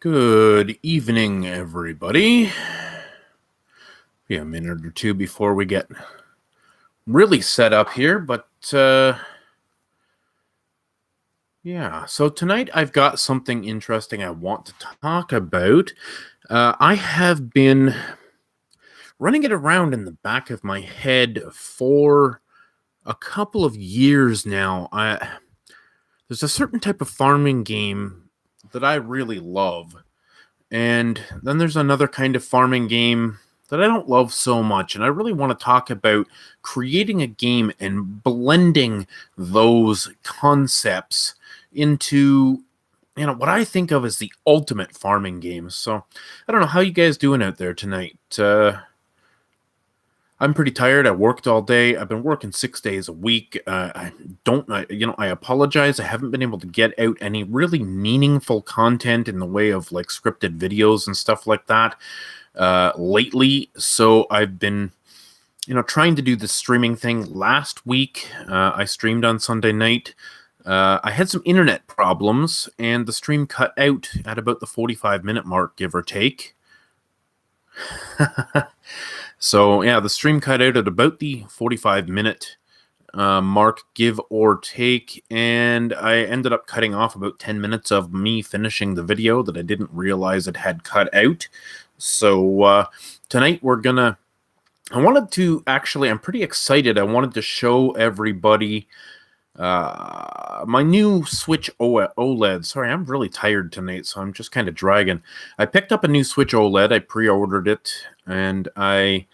Good evening, everybody. Be a minute or two before we get really set up here, but yeah. So tonight I've got something interesting I want to talk about. I have been running it around in the back of my head for a couple of years now. There's a certain type of farming game that I really love. And then there's another kind of farming game that I don't love so much. And I really want to talk about creating a game and blending those concepts into, what I think of as the ultimate farming game. So I don't know how you guys doing out there tonight. I'm pretty tired. I worked all day. I've been working 6 days a week. I apologize. I haven't been able to get out any really meaningful content in the way of like scripted videos and stuff like that lately. So I've been, trying to do the streaming thing. Last week, I streamed on Sunday night. I had some internet problems and the stream cut out at about the 45-minute mark, give or take. So, yeah, the stream cut out at about the 45-minute mark, give or take, and I ended up cutting off about 10 minutes of me finishing the video that I didn't realize it had cut out. So, tonight I'm pretty excited. I wanted to show everybody my new Switch OLED. Sorry, I'm really tired tonight, so I'm just kind of dragging. I picked up a new Switch OLED. I pre-ordered it, and I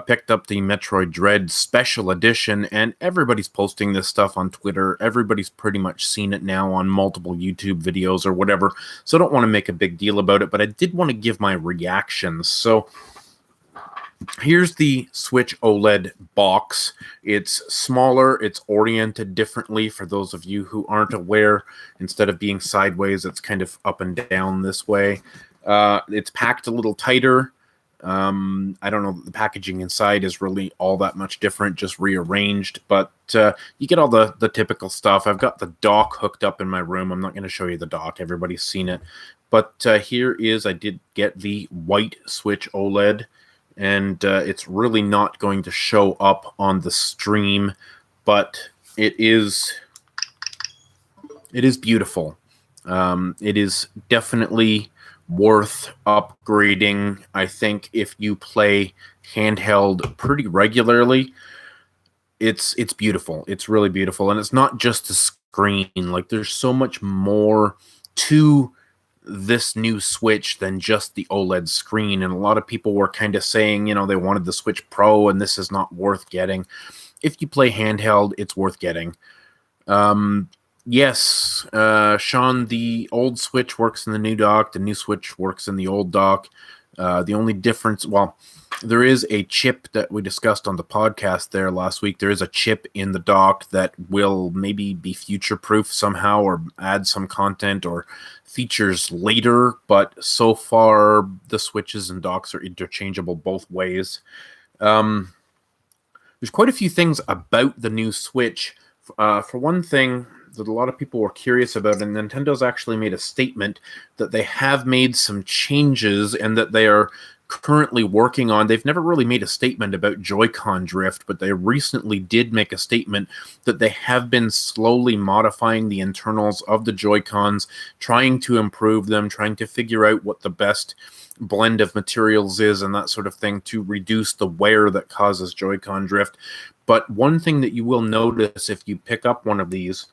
picked up the Metroid Dread Special Edition, and everybody's posting this stuff on Twitter. Everybody's pretty much seen it now on multiple YouTube videos or whatever, so I don't want to make a big deal about it, but I did want to give my reactions. So here's the Switch OLED box. It's smaller, it's oriented differently for those of you who aren't aware. Instead of being sideways, it's kind of up and down this way. It's packed a little tighter. I don't know, the packaging inside is really all that much different, just rearranged, but you get all the typical stuff. I've got the dock hooked up in my room. I'm not going to show you the dock. Everybody's seen it. But I did get the white Switch OLED. And it's really not going to show up on the stream, but it is beautiful. It is definitely worth upgrading. I think if you play handheld pretty regularly, it's beautiful. It's really beautiful, and it's not just the screen. Like, there's so much more to this new Switch than just the OLED screen, and a lot of people were kind of saying, they wanted the Switch Pro and this is not worth getting. If you play handheld, it's worth getting. Yes, Sean, the old Switch works in the new dock, the new Switch works in the old dock. The only difference, there is a chip that we discussed on the podcast there last week. There is a chip in the dock that will maybe be future-proof somehow or add some content or features later, but so far the switches and docks are interchangeable both ways. There's quite a few things about the new Switch. For one thing that a lot of people were curious about, and Nintendo's actually made a statement that they have made some changes and that they are currently working on. They've never really made a statement about Joy-Con drift, but they recently did make a statement that they have been slowly modifying the internals of the Joy-Cons, trying to improve them, trying to figure out what the best blend of materials is and that sort of thing to reduce the wear that causes Joy-Con drift. But one thing that you will notice if you pick up one of these,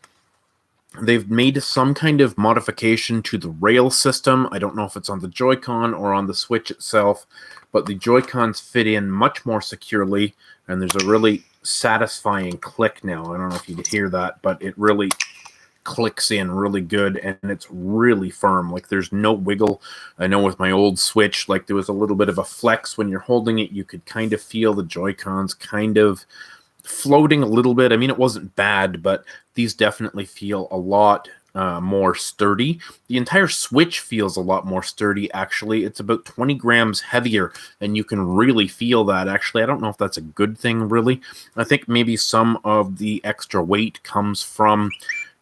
they've made some kind of modification to the rail system. I don't know if it's on the Joy-Con or on the Switch itself, but the Joy-Cons fit in much more securely, and there's a really satisfying click now. I don't know if you could hear that, but it really clicks in really good, and it's really firm. Like, there's no wiggle. I know with my old Switch, like, there was a little bit of a flex when you're holding it. You could kind of feel the Joy-Cons kind of floating a little bit. I mean, it wasn't bad, but these definitely feel a lot more sturdy. The entire Switch feels a lot more sturdy, actually. It's about 20 grams heavier, and you can really feel that. Actually, I don't know if that's a good thing, really. I think maybe some of the extra weight comes from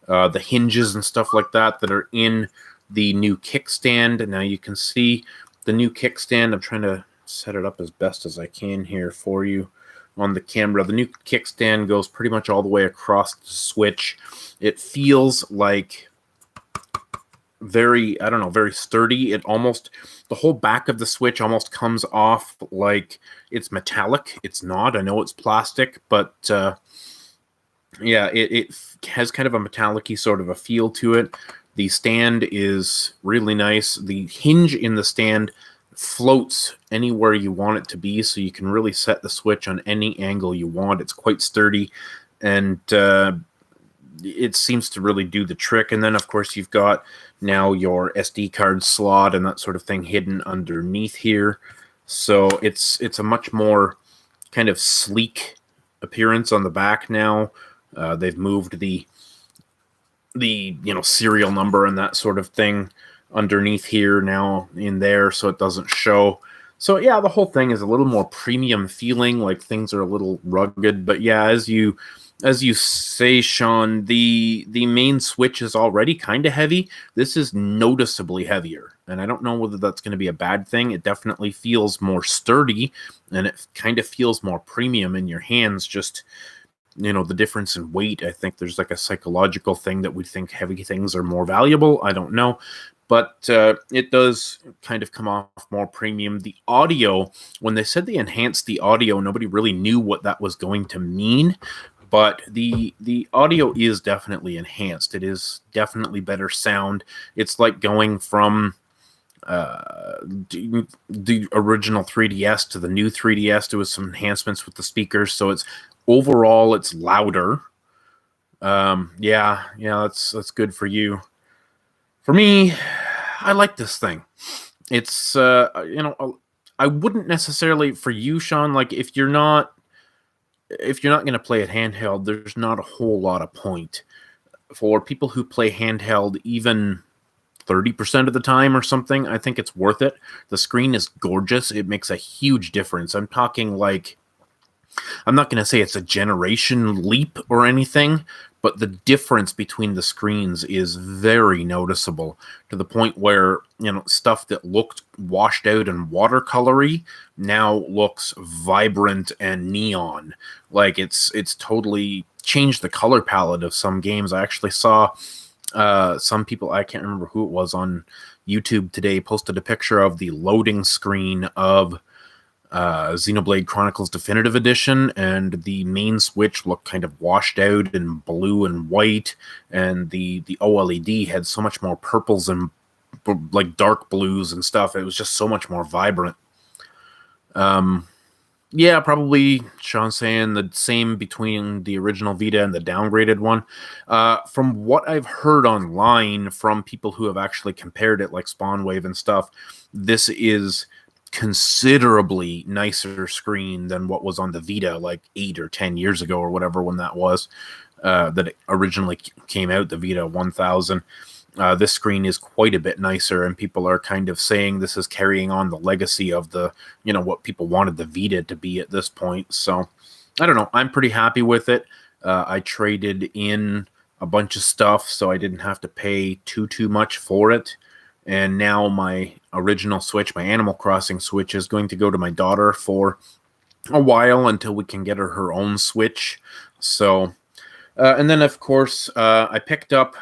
the hinges and stuff like that are in the new kickstand. Now you can see the new kickstand. I'm trying to set it up as best as I can here for you on the camera. The new kickstand goes pretty much all the way across the Switch. It feels like very, I don't know, very sturdy. It almost, the whole back of the Switch almost comes off like it's metallic. It's not. I know it's plastic, but yeah, it has kind of a metallic-y sort of a feel to it. The stand is really nice. The hinge in the stand floats anywhere you want it to be, so you can really set the Switch on any angle you want. It's quite sturdy, and it seems to really do the trick. And then, of course, you've got now your SD card slot and that sort of thing hidden underneath here. So it's a much more kind of sleek appearance on the back now. They've moved the serial number and that sort of thing underneath here now in there, so it doesn't show. So yeah, the whole thing is a little more premium feeling, like things are a little rugged. But yeah, as you say, Sean, the main Switch is already kind of heavy. This is noticeably heavier, and I don't know whether that's going to be a bad thing. It definitely feels more sturdy, and it kind of feels more premium in your hands. Just, the difference in weight. I think there's like a psychological thing that we think heavy things are more valuable. I don't know. But it does kind of come off more premium. The audio, when they said they enhanced the audio, nobody really knew what that was going to mean. But the audio is definitely enhanced. It is definitely better sound. It's like going from the original 3DS to the new 3DS. There was some enhancements with the speakers, so it's overall it's louder. Yeah, that's good for you. For me, I like this thing. It's I wouldn't necessarily, for you, Sean, like if you're not going to play it handheld, there's not a whole lot of point. For people who play handheld even 30% of the time or something, I think it's worth it. The screen is gorgeous. It makes a huge difference. I'm talking like, I'm not going to say it's a generation leap or anything, but the difference between the screens is very noticeable, to the point where, stuff that looked washed out and watercolory now looks vibrant and neon. Like it's totally changed the color palette of some games. I actually saw some people, I can't remember who it was, on YouTube today, posted a picture of the loading screen of Xenoblade Chronicles Definitive Edition, and the main Switch looked kind of washed out in blue and white, and the OLED had so much more purples and like dark blues and stuff. It was just so much more vibrant. Yeah, probably Sean saying the same between the original Vita and the downgraded one. From what I've heard online from people who have actually compared it, like Spawnwave and stuff, this is considerably nicer screen than what was on the Vita like 8 or 10 years ago or whatever, when that was, that it originally came out, the Vita 1000. This screen is quite a bit nicer, and people are kind of saying this is carrying on the legacy of the, what people wanted the Vita to be at this point. So I don't know. I'm pretty happy with it. I traded in a bunch of stuff, so I didn't have to pay too much for it. And now my original Switch, my Animal Crossing Switch, is going to go to my daughter for a while until we can get her own Switch. So, and then of course, I picked up,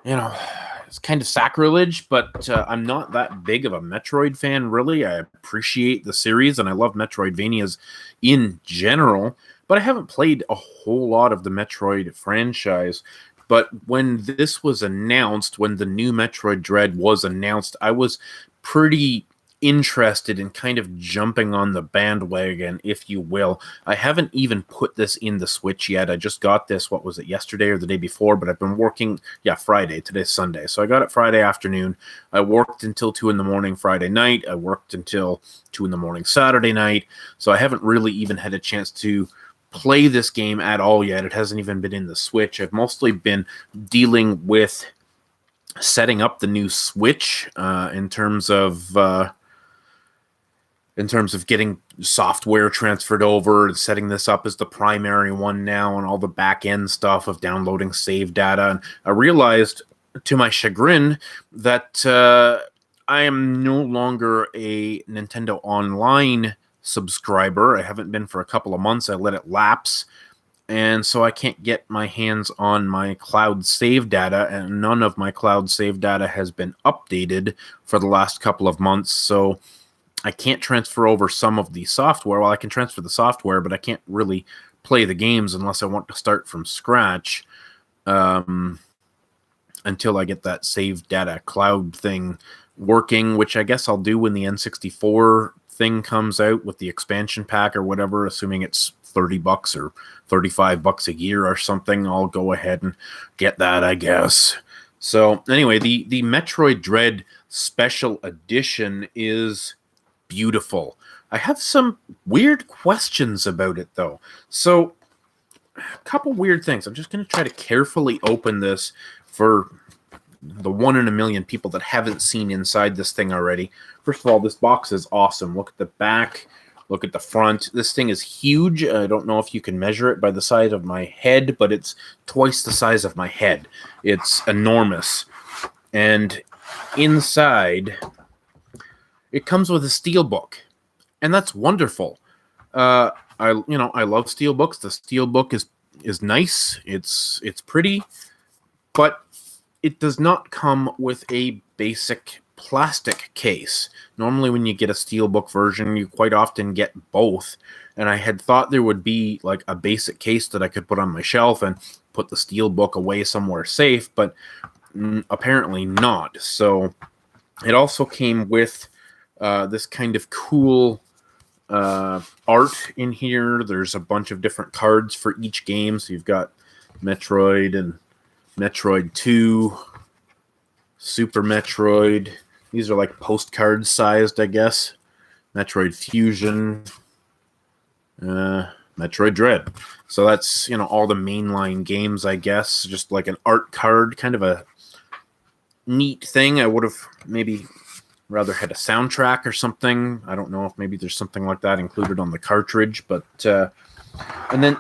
it's kind of sacrilege, but I'm not that big of a Metroid fan, really. I appreciate the series, and I love Metroidvanias in general, but I haven't played a whole lot of the Metroid franchise. But when this was announced, when the new Metroid Dread was announced, I was pretty interested in kind of jumping on the bandwagon, if you will. I haven't even put this in the Switch yet. I just got this, what was it, yesterday or the day before? But I've been working, Friday. Today's Sunday. So I got it Friday afternoon. I worked until 2 in the morning Friday night. I worked until 2 in the morning Saturday night. So I haven't really even had a chance to play this game at all yet. It hasn't even been in the Switch. I've mostly been dealing with setting up the new Switch in terms of getting software transferred over and setting this up as the primary one now, and all the back end stuff of downloading save data. And I realized to my chagrin, that I am no longer a Nintendo Online subscriber. I haven't been for a couple of months. I let it lapse. And so I can't get my hands on my cloud save data, and none of my cloud save data has been updated for the last couple of months. So I can't transfer over some of the software. Well, I can transfer the software, but I can't really play the games unless I want to start from scratch until I get that save data cloud thing working, which I guess I'll do when the N64 thing comes out with the expansion pack or whatever, assuming it's $30 or $35 a year or something. I'll go ahead and get that, I guess. So anyway, the Metroid Dread Special Edition is beautiful. I have some weird questions about it, though. So a couple weird things. I'm just going to try to carefully open this for the 1 in a million people that haven't seen inside this thing already. First of all, this box is awesome. Look at the back. Look at the front. This thing is huge. I don't know if you can measure it by the size of my head, but it's twice the size of my head. It's enormous. And inside, it comes with a steelbook, and that's wonderful. I love steelbooks. The steelbook is nice. It's pretty, but it does not come with a basic plastic case. Normally when you get a steelbook version, you quite often get both. And I had thought there would be like a basic case that I could put on my shelf and put the steelbook away somewhere safe, but apparently not. So it also came with this kind of cool art in here. There's a bunch of different cards for each game. So you've got Metroid and Metroid 2, Super Metroid. These are like postcard sized, I guess. Metroid Fusion, Metroid Dread. So that's, all the mainline games, I guess. Just like an art card, kind of a neat thing. I would have maybe rather had a soundtrack or something. I don't know if maybe there's something like that included on the cartridge. But and then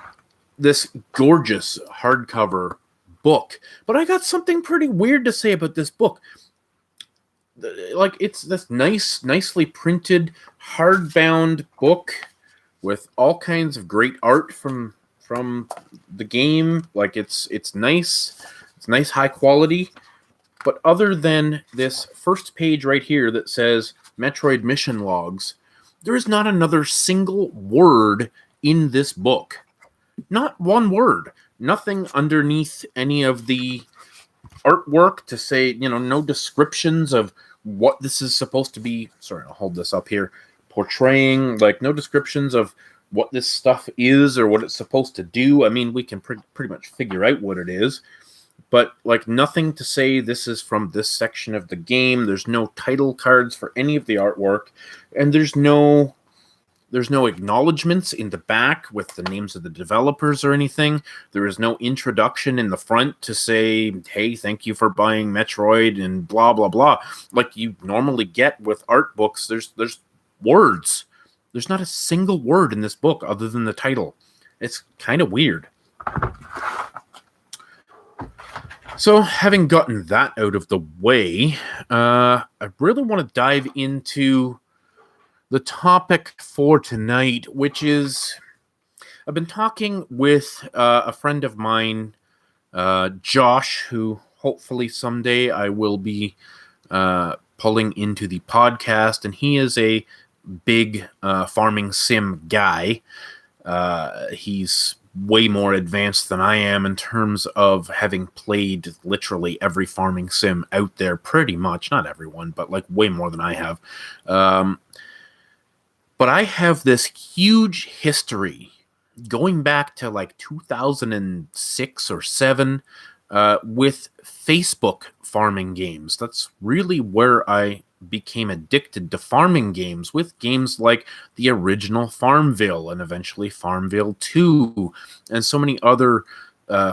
this gorgeous hardcover book. But I got something pretty weird to say about this book. Like, it's this nicely printed hardbound book with all kinds of great art from the game. Like, it's nice. It's nice, high quality. But other than this first page right here that says Metroid Mission Logs, there is not another single word in this book. Not one word. Nothing underneath any of the artwork to say, no descriptions of what this is supposed to be. Sorry, I'll hold this up here. Portraying, like, no descriptions of what this stuff is or what it's supposed to do. I mean, we can pretty much figure out what it is. But, like, nothing to say this is from this section of the game. There's no title cards for any of the artwork. And there's no acknowledgments in the back with the names of the developers or anything. There is no introduction in the front to say, hey, thank you for buying Metroid and blah, blah, blah. Like you normally get with art books, there's words. There's not a single word in this book other than the title. It's kind of weird. So, having gotten that out of the way, I really want to dive into the topic for tonight, which is, I've been talking with a friend of mine, Josh, who hopefully someday I will be pulling into the podcast, and he is a big farming sim guy. He's way more advanced than I am in terms of having played literally every farming sim out there, pretty much. Not everyone, but like way more than I have. But I have this huge history going back to like 2006 or 7 with Facebook farming games. That's really where I became addicted to farming games, with games like the original Farmville and eventually Farmville 2 and so many other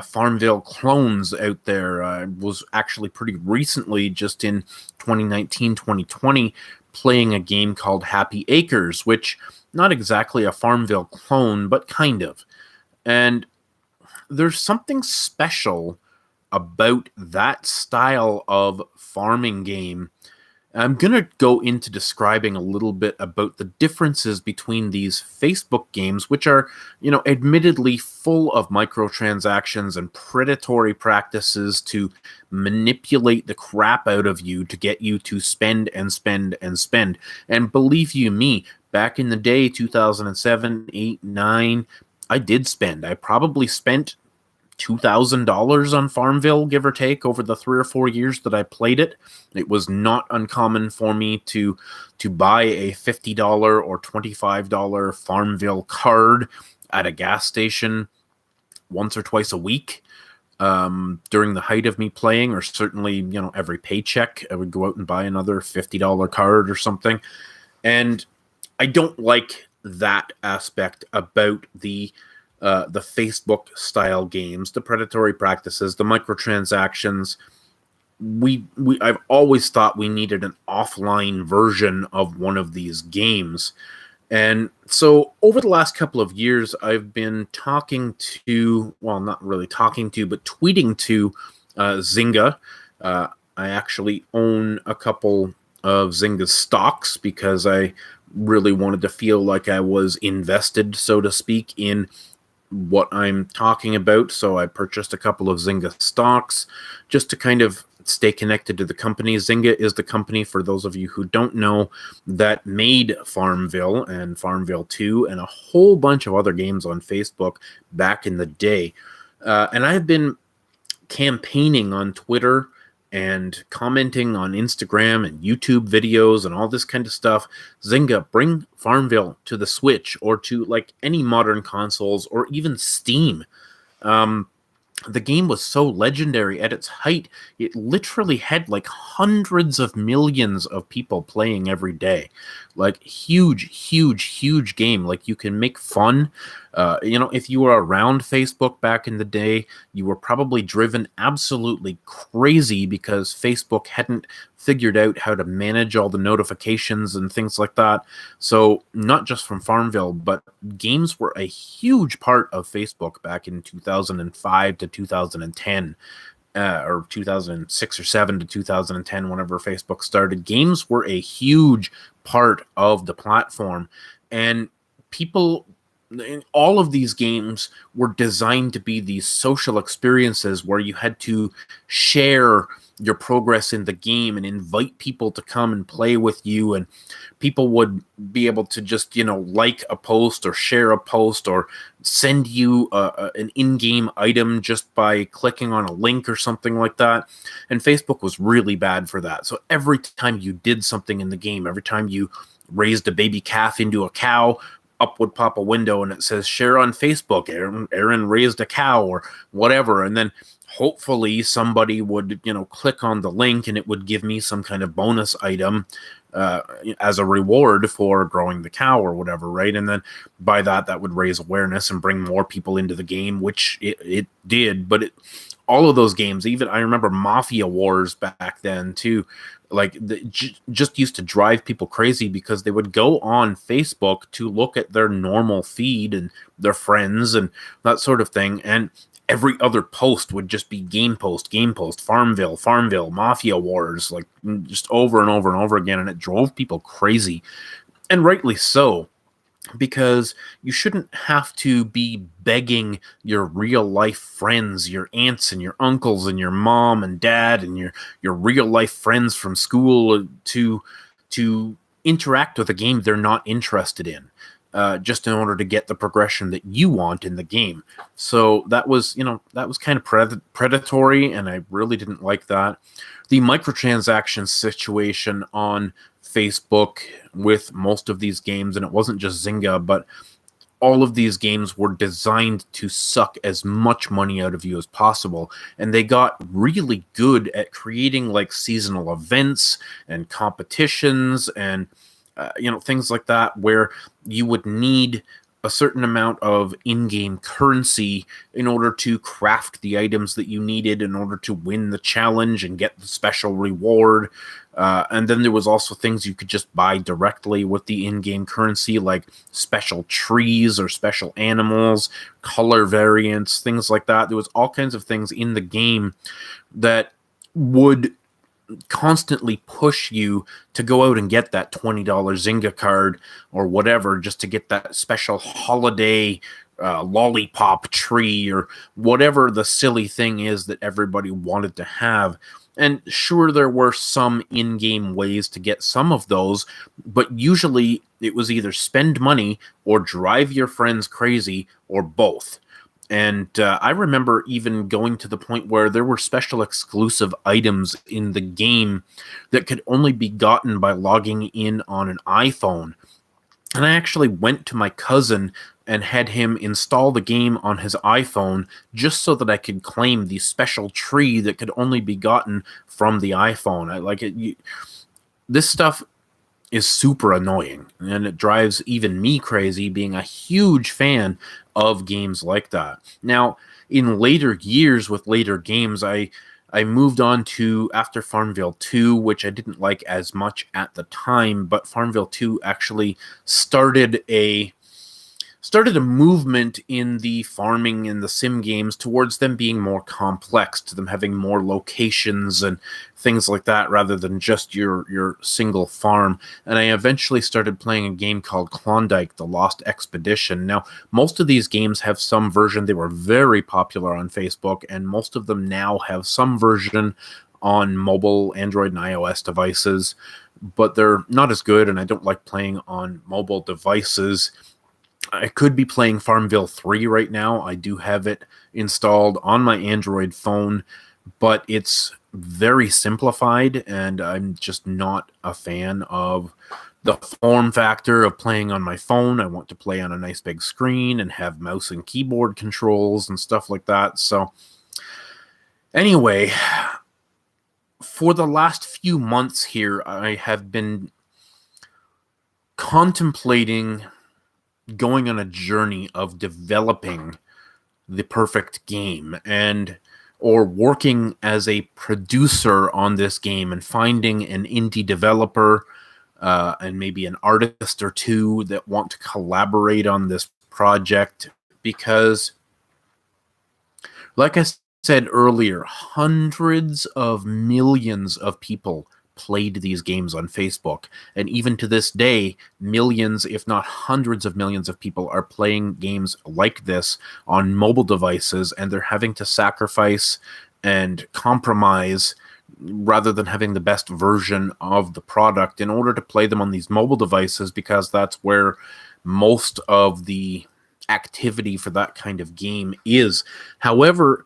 Farmville clones out there. I was actually pretty recently, just in 2019, 2020, playing a game called Happy Acres, which not exactly a Farmville clone, but kind of. And there's something special about that style of farming game, I'm going to go into describing a little bit about the differences between these Facebook games, which are, admittedly full of microtransactions and predatory practices to manipulate the crap out of you to get you to spend and spend and spend. And believe you me, back in the day, 2007, 8, 9, I did spend. I probably spent $2,000 on Farmville, give or take, over the 3 or 4 years that I played it. It was not uncommon for me to buy a $50 or $25 Farmville card at a gas station once or twice a week during the height of me playing, or certainly, every paycheck, I would go out and buy another $50 card or something. And I don't like that aspect about the Facebook style games, the predatory practices, the microtransactions. I've always thought we needed an offline version of one of these games. And so over the last couple of years, I've been talking to, well, not really talking to, but tweeting to Zynga. I actually own a couple of Zynga's stocks because I really wanted to feel like I was invested, so to speak, in what I'm talking about. So I purchased a couple of Zynga stocks just to kind of stay connected to the company. Zynga is the company, for those of you who don't know, that made Farmville and Farmville 2 and a whole bunch of other games on Facebook back in the day. And I've been campaigning on Twitter and commenting on Instagram and YouTube videos and all this kind of stuff. Zynga, bring Farmville to the Switch or to like any modern consoles or even Steam. The game was so legendary at its height. It literally had like hundreds of millions of people playing every day. Like huge game. Like you can make fun. If you were around Facebook back in the day, you were probably driven absolutely crazy because Facebook hadn't figured out how to manage all the notifications and things like that. So not just from Farmville, but games were a huge part of Facebook back in 2005 to 2010. Or 2006 or 7 to 2010, whenever Facebook started. Games were a huge part of the platform, and all of these games were designed to be these social experiences where you had to share your progress in the game and invite people to come and play with you, and people would be able to just like a post or share a post or send you an in-game item just by clicking on a link or something like that. And Facebook was really bad for that. So every time you did something in the game, every time you raised a baby calf into a cow, up would pop a window and it says share on Facebook, Aaron raised a cow or whatever. And then hopefully somebody would, click on the link and it would give me some kind of bonus item as a reward for growing the cow or whatever, right? And then by that would raise awareness and bring more people into the game, which it did. But all of those games, even I remember Mafia Wars back then too, like just used to drive people crazy because they would go on Facebook to look at their normal feed and their friends and that sort of thing. And every other post would just be game post, Farmville, Mafia Wars, like just over and over and over again. And it drove people crazy, and rightly so, because you shouldn't have to be begging your real life friends, your aunts and your uncles and your mom and dad and your real life friends from school to interact with a game they're not interested in. Just in order to get the progression that you want in the game. So that was kind of predatory, and I really didn't like that. The microtransaction situation on Facebook with most of these games, and it wasn't just Zynga, but all of these games were designed to suck as much money out of you as possible. And they got really good at creating like seasonal events and competitions and things like that, where you would need a certain amount of in-game currency in order to craft the items that you needed in order to win the challenge and get the special reward. And then there was also things you could just buy directly with the in-game currency, like special trees or special animals, color variants, things like that. There was all kinds of things in the game that would constantly push you to go out and get that $20 Zynga card or whatever, just to get that special holiday lollipop tree or whatever the silly thing is that everybody wanted to have. And sure, there were some in-game ways to get some of those, but usually it was either spend money or drive your friends crazy or both. And I remember even going to the point where there were special exclusive items in the game that could only be gotten by logging in on an iPhone. And I actually went to my cousin and had him install the game on his iPhone just so that I could claim the special tree that could only be gotten from the iPhone. I like it. This stuff is super annoying, and it drives even me crazy, being a huge fan of games like that. Now, in later years with later games, I moved on to after Farmville 2, which I didn't like as much at the time, but Farmville 2 actually started a movement in the farming and the sim games towards them being more complex, to them having more locations and things like that rather than just your single farm. And I eventually started playing a game called Klondike: The Lost Expedition. Now, most of these games have some version. They were very popular on Facebook, and most of them now have some version on mobile, Android, and iOS devices, but they're not as good, and I don't like playing on mobile devices. I could be playing Farmville 3 right now. I do have it installed on my Android phone, but it's very simplified, and I'm just not a fan of the form factor of playing on my phone. I want to play on a nice big screen and have mouse and keyboard controls and stuff like that. So anyway, for the last few months here, I have been contemplating going on a journey of developing the perfect game, and or working as a producer on this game and finding an indie developer and maybe an artist or two that want to collaborate on this project, because like I said earlier, hundreds of millions of people played these games on Facebook. And even to this day, millions, if not hundreds of millions of people are playing games like this on mobile devices, and they're having to sacrifice and compromise rather than having the best version of the product in order to play them on these mobile devices, because that's where most of the activity for that kind of game is. However,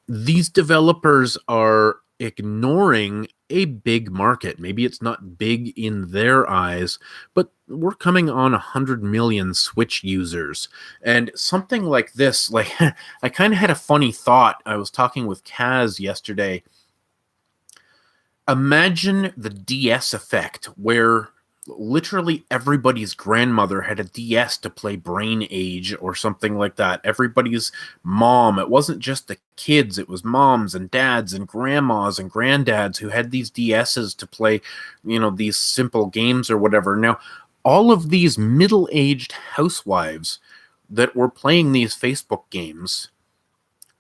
these developers are ignoring a big market. Maybe it's not big in their eyes, but we're coming on 100 million Switch users. And something like this, like I kind of had a funny thought. I was talking with Kaz yesterday. Imagine the DS effect, where literally everybody's grandmother had a DS to play Brain Age or something like that. Everybody's mom. It wasn't just the kids. It was moms and dads and grandmas and granddads who had these DSs to play, these simple games or whatever. Now, all of these middle-aged housewives that were playing these Facebook games,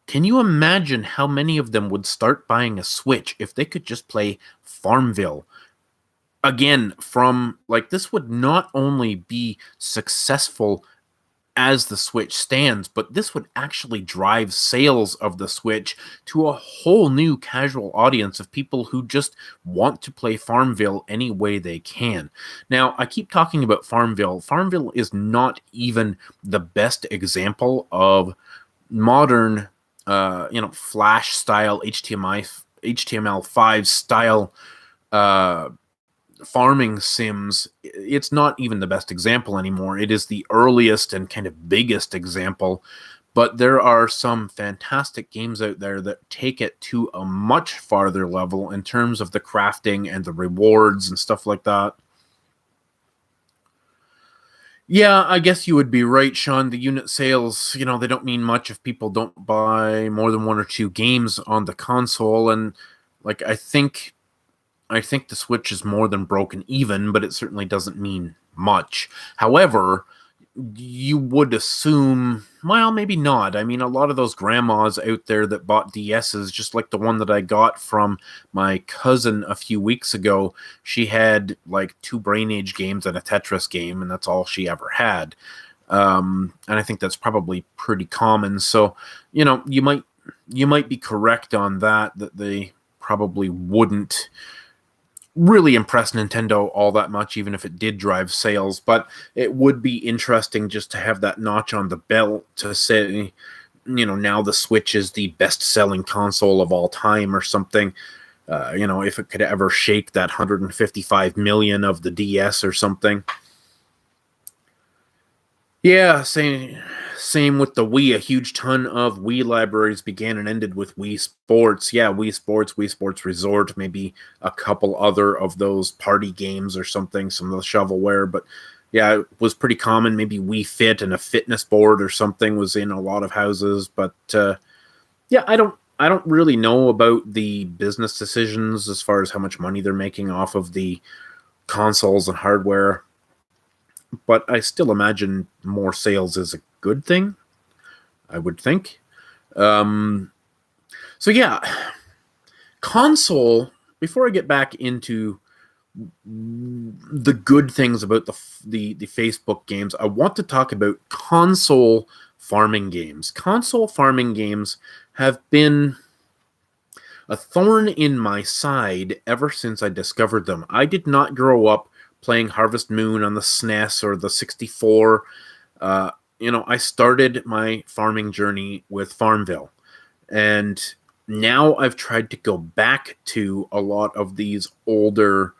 can you imagine how many of them would start buying a Switch if they could just play Farmville? Again, this would not only be successful as the Switch stands, but this would actually drive sales of the Switch to a whole new casual audience of people who just want to play Farmville any way they can. Now, I keep talking about Farmville. Farmville is not even the best example of modern, Flash style, HTML5 style, farming sims. It's not even the best example anymore. It is the earliest and kind of biggest example, but there are some fantastic games out there that take it to a much farther level in terms of the crafting and the rewards and stuff like that. Yeah, I guess you would be right, Sean. The unit sales, they don't mean much if people don't buy more than one or two games on the console. And like, I think the Switch is more than broken even, but it certainly doesn't mean much. However, you would assume, well, maybe not. I mean, a lot of those grandmas out there that bought DSs, just like the one that I got from my cousin a few weeks ago, she had like two Brain Age games and a Tetris game, and that's all she ever had. And I think that's probably pretty common. So, you might be correct on that they probably wouldn't really impress Nintendo all that much, even if it did drive sales. But it would be interesting just to have that notch on the belt to say, now the Switch is the best-selling console of all time or something. If it could ever shake that 155 million of the DS or something. Yeah, same with the Wii. A huge ton of Wii libraries began and ended with Wii Sports. Yeah, Wii Sports, Wii Sports Resort, maybe a couple other of those party games or something, some of the shovelware. But yeah, it was pretty common. Maybe Wii Fit and a fitness board or something was in a lot of houses. But yeah, I don't really know about the business decisions as far as how much money they're making off of the consoles and hardware, but I still imagine more sales is a good thing, I would think. Um, so yeah, console. Before I get back into the good things about the Facebook games, I want to talk about console farming games. Console farming games have been a thorn in my side ever since I discovered them. I did not grow up playing Harvest Moon on the SNES or the 64. I started my farming journey with Farmville. And now I've tried to go back to a lot of these older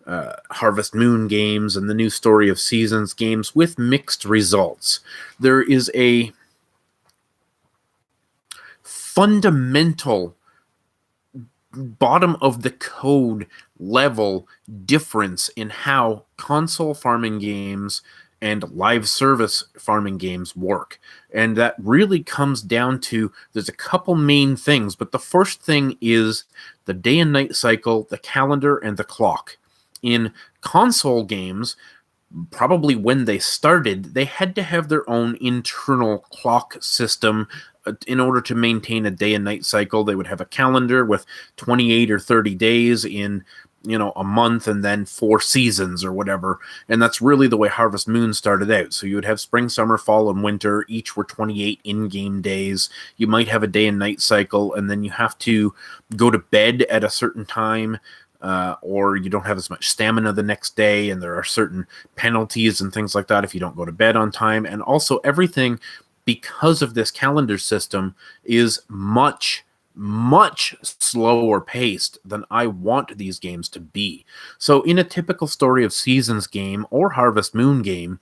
Harvest Moon games and the new Story of Seasons games with mixed results. There is a fundamental bottom of the code level difference in how console farming games and live service farming games work. And that really comes down to there's a couple main things, but the first thing is the day and night cycle, the calendar, and the clock. In console games, probably when they started, they had to have their own internal clock system in order to maintain a day and night cycle. They would have a calendar with 28 or 30 days in a month, and then 4 seasons or whatever. And that's really the way Harvest Moon started out. So you would have spring, summer, fall, and winter. Each were 28 in-game days. You might have a day and night cycle, and then you have to go to bed at a certain time, or you don't have as much stamina the next day, and there are certain penalties and things like that if you don't go to bed on time. And also everything, because of this calendar system, is much slower paced than I want these games to be. So in a typical Story of Seasons game or Harvest Moon game,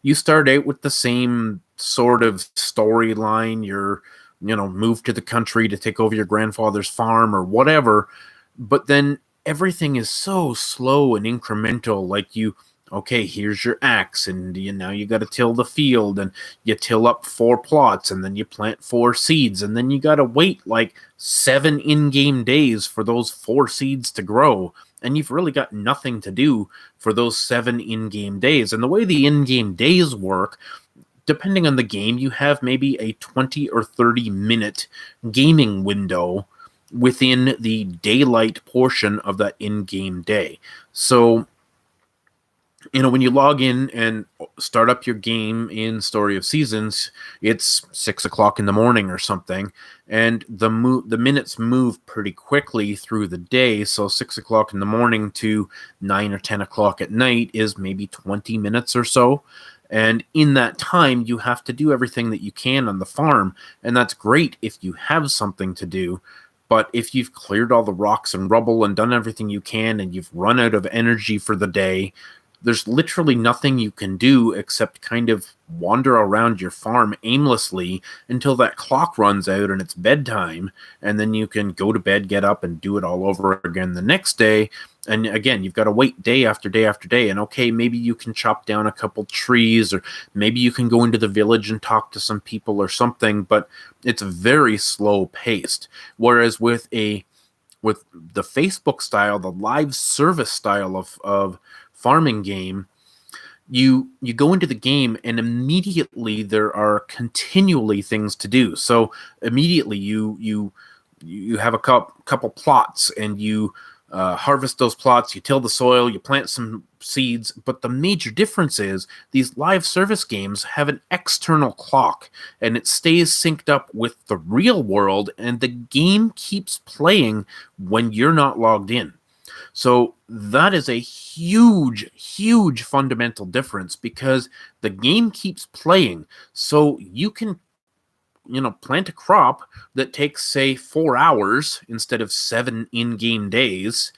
you start out with the same sort of storyline. You're, moved to the country to take over your grandfather's farm or whatever, but then everything is so slow and incremental. Like okay, here's your axe, and now you got to till the field, and you till up 4 plots, and then you plant 4 seeds, and then you got to wait like 7 in-game days for those 4 seeds to grow, and you've really got nothing to do for those 7 in-game days. And the way the in-game days work, depending on the game, you have maybe a 20 or 30 minute gaming window within the daylight portion of that in-game day. So when you log in and start up your game in Story of Seasons, it's 6 o'clock in the morning or something, and the minutes move pretty quickly through the day. So 6 o'clock in the morning to 9 or 10 o'clock at night is maybe 20 minutes or so. And in that time, you have to do everything that you can on the farm, and that's great if you have something to do. But if you've cleared all the rocks and rubble and done everything you can, and you've run out of energy for the day, there's literally nothing you can do except kind of wander around your farm aimlessly until that clock runs out and it's bedtime, and then you can go to bed, get up, and do it all over again the next day. And again, you've got to wait day after day after day. And okay, maybe you can chop down a couple trees, or maybe you can go into the village and talk to some people or something, but it's very slow paced. Whereas with the Facebook style, the live service style of farming game, you go into the game and immediately there are continually things to do. So immediately you have a couple plots, and you harvest those plots, you till the soil, you plant some seeds. But the major difference is these live service games have an external clock, and it stays synced up with the real world, and the game keeps playing when you're not logged in. So that is a huge, huge fundamental difference, because the game keeps playing. So you can, plant a crop that takes, say, 4 hours instead of 7 in-game days,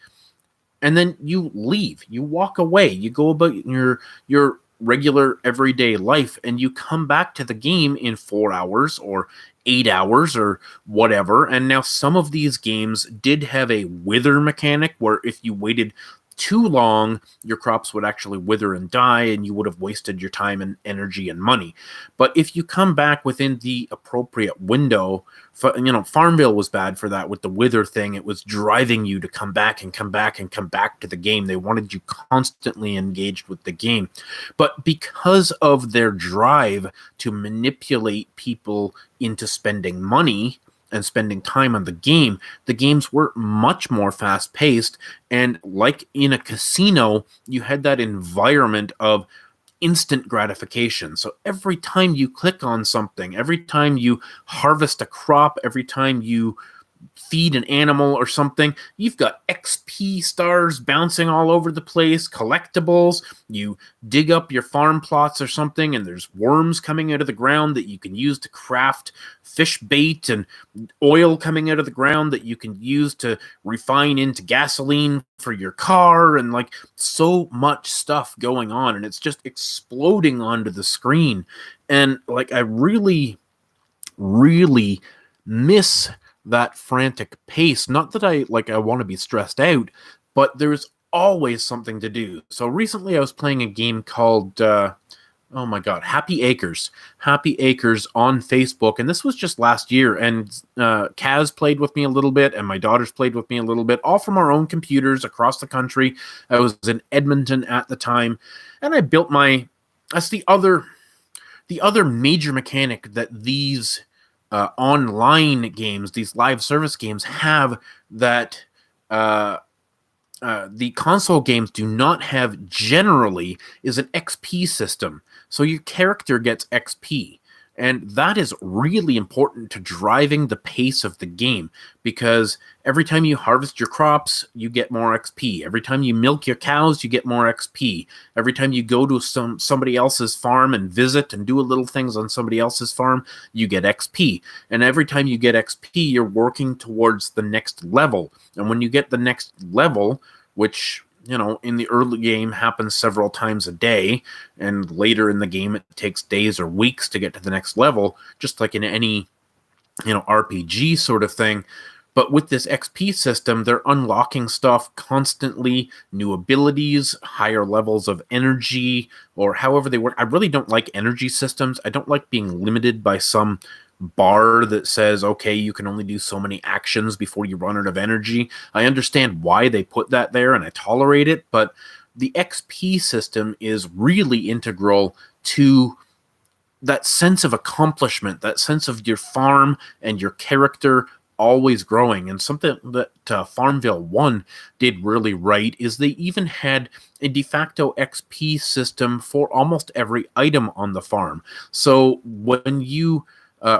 and then you leave. You walk away. You go about your regular everyday life, and you come back to the game in 4 hours or 8 hours or whatever. And now some of these games did have a wither mechanic, where if you waited too long, your crops would actually wither and die, and you would have wasted your time and energy and money. But if you come back within the appropriate window, Farmville was bad for that with the wither thing. It was driving you to come back and come back and come back to the game. They wanted you constantly engaged with the game. But because of their drive to manipulate people into spending money and spending time on the games were much more fast-paced. And like in a casino, you had that environment of instant gratification. So every time you click on something, every time you harvest a crop, every time you feed an animal or something, you've got XP stars bouncing all over the place, collectibles. You dig up your farm plots or something, and there's worms coming out of the ground that you can use to craft fish bait, and oil coming out of the ground that you can use to refine into gasoline for your car, and like so much stuff going on, and it's just exploding onto the screen. And like I really, really miss that frantic pace. Not that I want to be stressed out, but there's always something to do. So recently I was playing a game called Happy Acres on Facebook, and this was just last year. And Kaz played with me a little bit, and my daughters played with me a little bit, all from our own computers across the country. I was in Edmonton at the time, and I built that's the other major mechanic that these online games, these live service games have, that the console games do not have generally, is an XP system. So your character gets XP. And that is really important to driving the pace of the game, because every time you harvest your crops, you get more XP. Every time you milk your cows, you get more XP. Every time you go to somebody else's farm and visit and do a little things on somebody else's farm, you get XP. And every time you get XP, you're working towards the next level. And when you get the next level, which in the early game happens several times a day, and later in the game it takes days or weeks to get to the next level, just like in any RPG sort of thing. But with this XP system, they're unlocking stuff constantly, new abilities, higher levels of energy, or however they work. I really don't like energy systems. I don't like being limited by some bar that says, okay, you can only do so many actions before you run out of energy. I understand why they put that there, and I tolerate it, but the XP system is really integral to that sense of accomplishment, that sense of your farm and your character always growing. And something that Farmville 1 did really right is they even had a de facto XP system for almost every item on the farm. So when you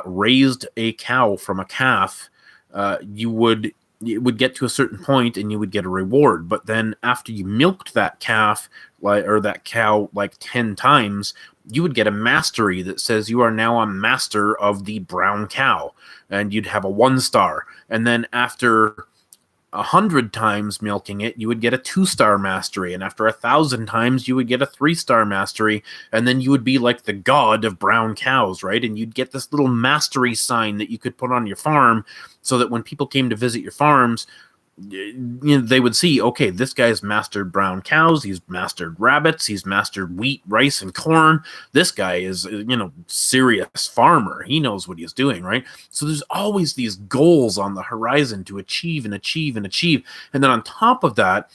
raised a cow from a calf, it would get to a certain point and you would get a reward. But then after you milked that calf or that cow like 10 times, you would get a mastery that says you are now a master of the brown cow, and you'd have a 1 star. And then after 100 times milking it, you would get a 2-star mastery, and after 1,000 times, you would get a 3-star mastery, and then you would be like the god of brown cows, right? And you'd get this little mastery sign that you could put on your farm, so that when people came to visit your farms, they would see, okay, this guy's mastered brown cows, he's mastered rabbits, he's mastered wheat, rice, and corn. This guy is, serious farmer. He knows what he's doing, right? So there's always these goals on the horizon to achieve and achieve and achieve. And then on top of that,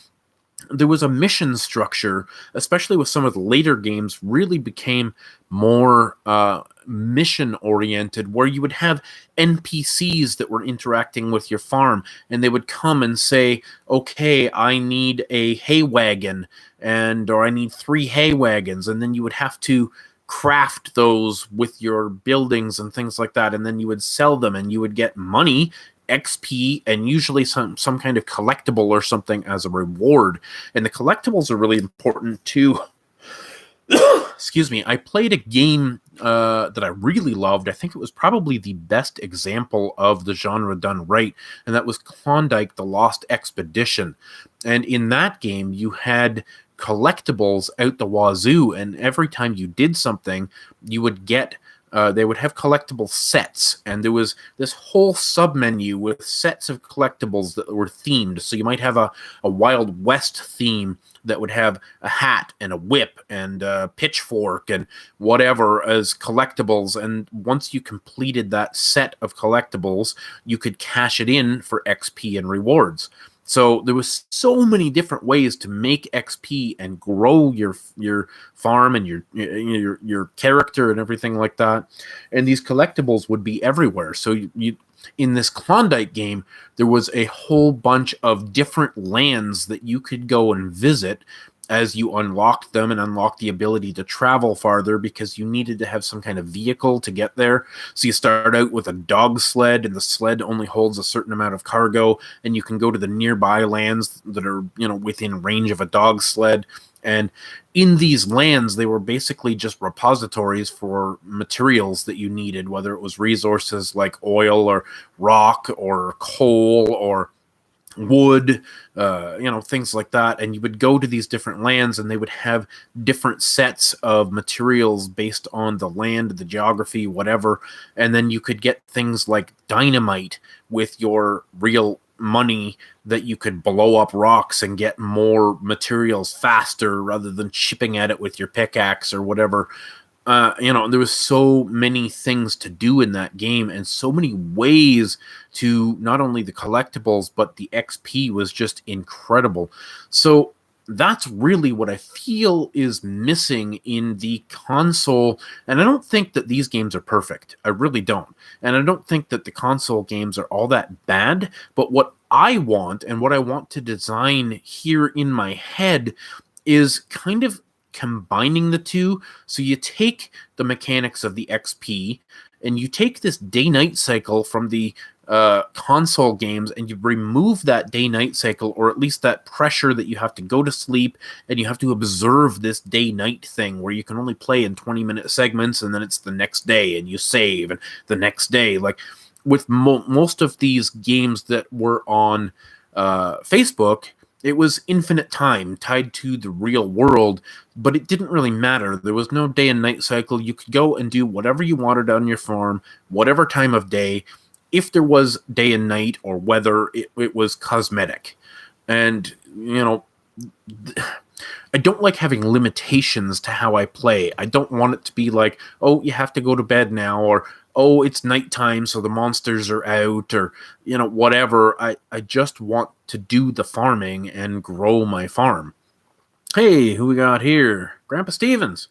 there was a mission structure, especially with some of the later games, really became more mission oriented, where you would have NPCs that were interacting with your farm, and they would come and say, okay, I need a hay wagon, or I need 3 hay wagons, and then you would have to craft those with your buildings and things like that, and then you would sell them, and you would get money, XP, and usually some kind of collectible or something as a reward. And the collectibles are really important too. Excuse me. I played a game that I really loved. I think it was probably the best example of the genre done right, and that was Klondike: The Lost Expedition. And in that game, you had collectibles out the wazoo, and every time you did something, you would get they would have collectible sets, and there was this whole submenu with sets of collectibles that were themed. So you might have a Wild West theme that would have a hat and a whip and a pitchfork and whatever as collectibles. And once you completed that set of collectibles, you could cash it in for XP and rewards. So there was so many different ways to make XP and grow your farm and your character and everything like that. And these collectibles would be everywhere. So you in this Klondike game, there was a whole bunch of different lands that you could go and visit as you unlocked them and unlocked the ability to travel farther, because you needed to have some kind of vehicle to get there. So you start out with a dog sled, and the sled only holds a certain amount of cargo, and you can go to the nearby lands that are, within range of a dog sled. And in these lands, they were basically just repositories for materials that you needed, whether it was resources like oil or rock or coal or wood, things like that. And you would go to these different lands, and they would have different sets of materials based on the land, the geography, whatever. And then you could get things like dynamite with your real money, that you could blow up rocks and get more materials faster rather than chipping at it with your pickaxe or whatever. There was so many things to do in that game, and so many ways to not only the collectibles, but the XP was just incredible. So that's really what I feel is missing in the console. And I don't think that these games are perfect. I really don't. And I don't think that the console games are all that bad. But what I want, and what I want to design here in my head, is kind of combining the two. So you take the mechanics of the XP, and you take this day-night cycle from the console games, and you remove that day-night cycle, or at least that pressure that you have to go to sleep and you have to observe this day-night thing where you can only play in 20-minute segments, and then it's the next day and you save, and the next day. Like with most of these games that were on Facebook, it was infinite time tied to the real world, but it didn't really matter. There was no day and night cycle. You could go and do whatever you wanted on your farm, whatever time of day. If there was day and night or weather, it was cosmetic. And, I don't like having limitations to how I play. I don't want it to be like, oh, you have to go to bed now, or oh, it's nighttime, so the monsters are out, or, whatever. I just want to do the farming and grow my farm. Hey, who we got here? Grandpa Stevens.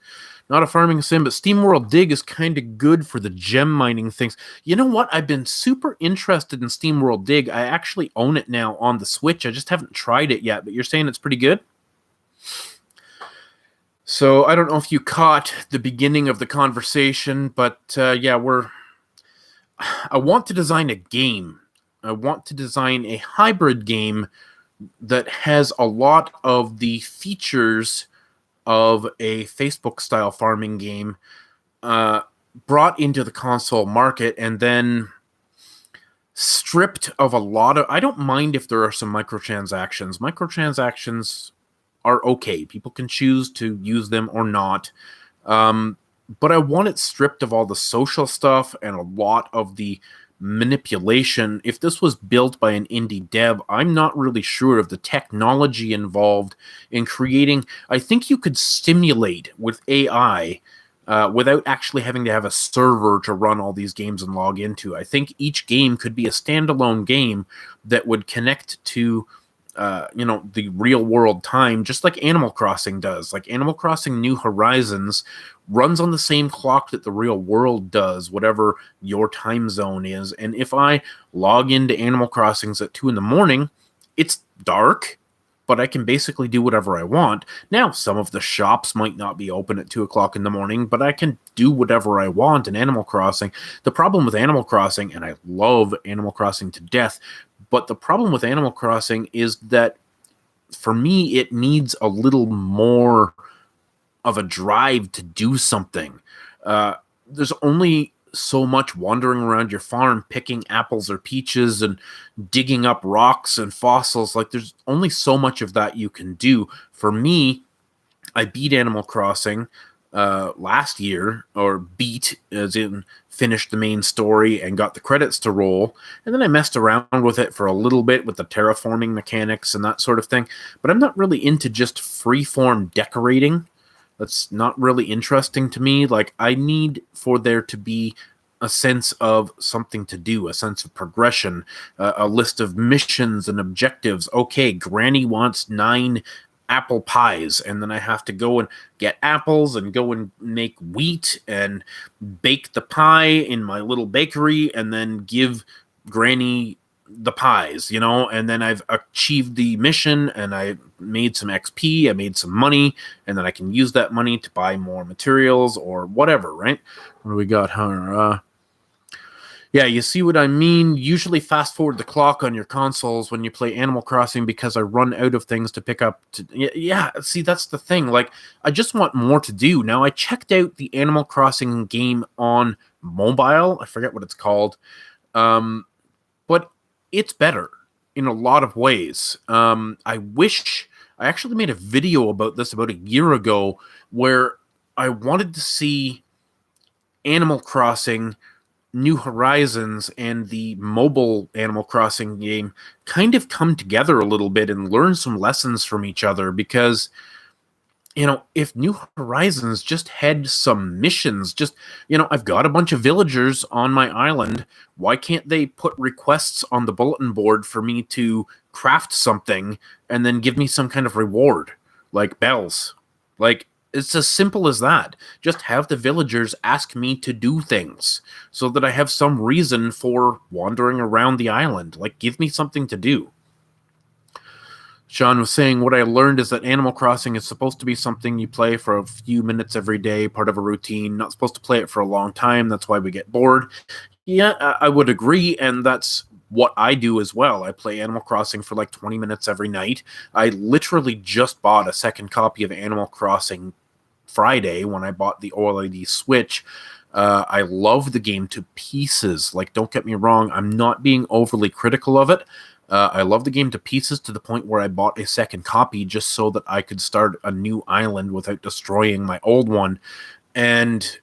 Not a farming sim, but SteamWorld Dig is kind of good for the gem mining things. You know what? I've been super interested in SteamWorld Dig. I actually own it now on the Switch. I just haven't tried it yet, but you're saying it's pretty good? So I don't know if you caught the beginning of the conversation, but I want to design a game. I want to design a hybrid game that has a lot of the features of a Facebook-style farming game brought into the console market, and then stripped of a lot of. I don't mind if there are some microtransactions. Microtransactions are okay. People can choose to use them or not. Um, but I want it stripped of all the social stuff and a lot of the manipulation. If this was built by an indie dev, I'm not really sure of the technology involved in creating. I think you could stimulate with AI without actually having to have a server to run all these games and log into. I think each game could be a standalone game that would connect to the real world time, just like Animal Crossing does. Like Animal Crossing New Horizons runs on the same clock that the real world does, whatever your time zone is. And if I log into Animal Crossings at 2 in the morning, it's dark, but I can basically do whatever I want. Now, some of the shops might not be open at 2 o'clock in the morning, but I can do whatever I want in Animal Crossing. The problem with Animal Crossing, and I love Animal Crossing to death, but the problem with Animal Crossing is that for me, it needs a little more of a drive to do something. There's only so much wandering around your farm picking apples or peaches and digging up rocks and fossils. Like there's only so much of that you can do. For me, I beat Animal Crossing last year, or beat as in finished the main story and got the credits to roll, and then I messed around with it for a little bit with the terraforming mechanics and that sort of thing. But I'm not really into just freeform decorating. That's not really interesting to me. Like, I need for there to be a sense of something to do, a sense of progression, a list of missions and objectives. Okay, Granny wants 9 apple pies, and then I have to go and get apples and go and make wheat and bake the pie in my little bakery and then give Granny the pies, and then I've achieved the mission and I made some XP, I made some money, and then I can use that money to buy more materials or whatever, right? What do we got here? Yeah, you see what I mean? Usually fast forward the clock on your consoles when you play Animal Crossing because I run out of things to pick up. Yeah, see, that's the thing. Like, I just want more to do. Now, I checked out the Animal Crossing game on mobile. I forget what it's called. But it's better in a lot of ways. I wish I actually made a video about this about a year ago where I wanted to see Animal Crossing New Horizons and the mobile Animal Crossing game kind of come together a little bit and learn some lessons from each other, because if New Horizons just had some missions, I've got a bunch of villagers on my island. Why can't they put requests on the bulletin board for me to craft something and then give me some kind of reward, like bells? Like, it's as simple as that. Just have the villagers ask me to do things so that I have some reason for wandering around the island. Like, give me something to do. Sean was saying, what I learned is that Animal Crossing is supposed to be something you play for a few minutes every day, part of a routine, not supposed to play it for a long time. That's why we get bored. Yeah, I would agree, and that's what I do as well. I play Animal Crossing for like 20 minutes every night. I literally just bought a second copy of Animal Crossing Friday when I bought the OLED Switch. I love the game to pieces. Like, don't get me wrong, I'm not being overly critical of it. I love the game to pieces to the point where I bought a second copy just so that I could start a new island without destroying my old one. And,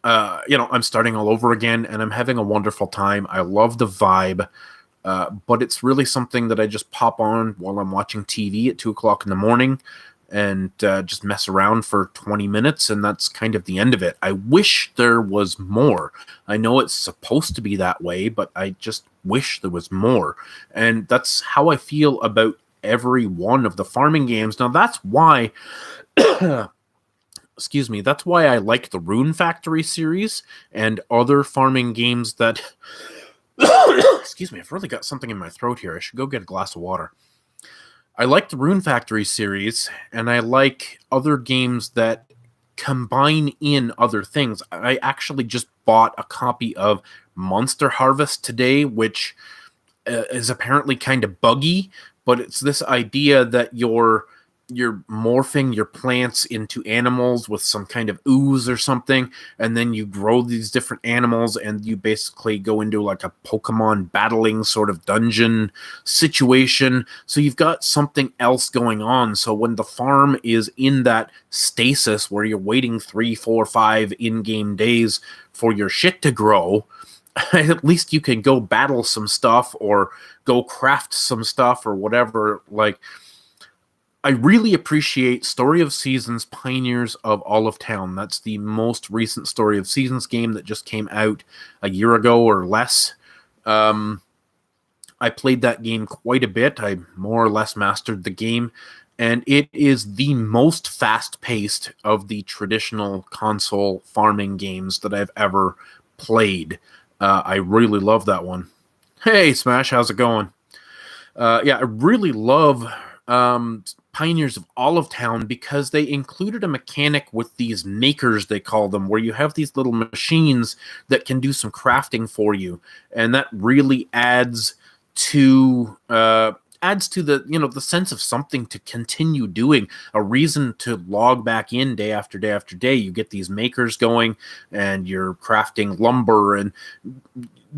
I'm starting all over again, and I'm having a wonderful time. I love the vibe, but it's really something that I just pop on while I'm watching TV at 2 o'clock in the morning and just mess around for 20 minutes, and that's kind of the end of it. I wish there was more. I know it's supposed to be that way, but I just wish there was more. And that's how I feel about every one of the farming games. Now, that's why... excuse me, that's why I like the Rune Factory series and other farming games that... excuse me, I've really got something in my throat here. I should go get a glass of water. I like the Rune Factory series, and I like other games that combine in other things. I actually just bought a copy of Monster Harvest today, which is apparently kind of buggy, but it's this idea that you're you're morphing your plants into animals with some kind of ooze or something, and then you grow these different animals, and you basically go into like a Pokemon battling sort of dungeon situation. So you've got something else going on. So when the farm is in that stasis where you're waiting 3, 4, 5 in-game days for your shit to grow, at least you can go battle some stuff or go craft some stuff or whatever. Like, I really appreciate Story of Seasons Pioneers of Olive Town. That's the most recent Story of Seasons game that just came out a year ago or less. I played that game quite a bit. I more or less mastered the game, and it is the most fast-paced of the traditional console farming games that I've ever played. I really love that one. Hey, Smash, how's it going? Yeah, I really love Pioneers of Olive Town because they included a mechanic with these makers, they call them, where you have these little machines that can do some crafting for you, and that really adds to the the sense of something to continue doing, a reason to log back in day after day after day. You get these makers going, and you're crafting lumber and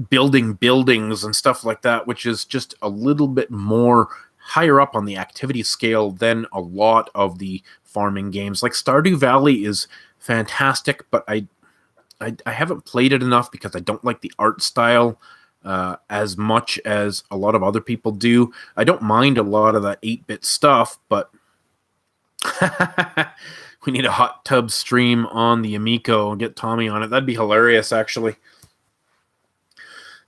building buildings and stuff like that, which is just a little bit more higher up on the activity scale than a lot of the farming games. Like Stardew Valley is fantastic, but I haven't played it enough because I don't like the art style as much as a lot of other people do. I don't mind a lot of that 8-bit stuff, but we need a hot tub stream on the Amico and get Tommy on it. That'd be hilarious, actually.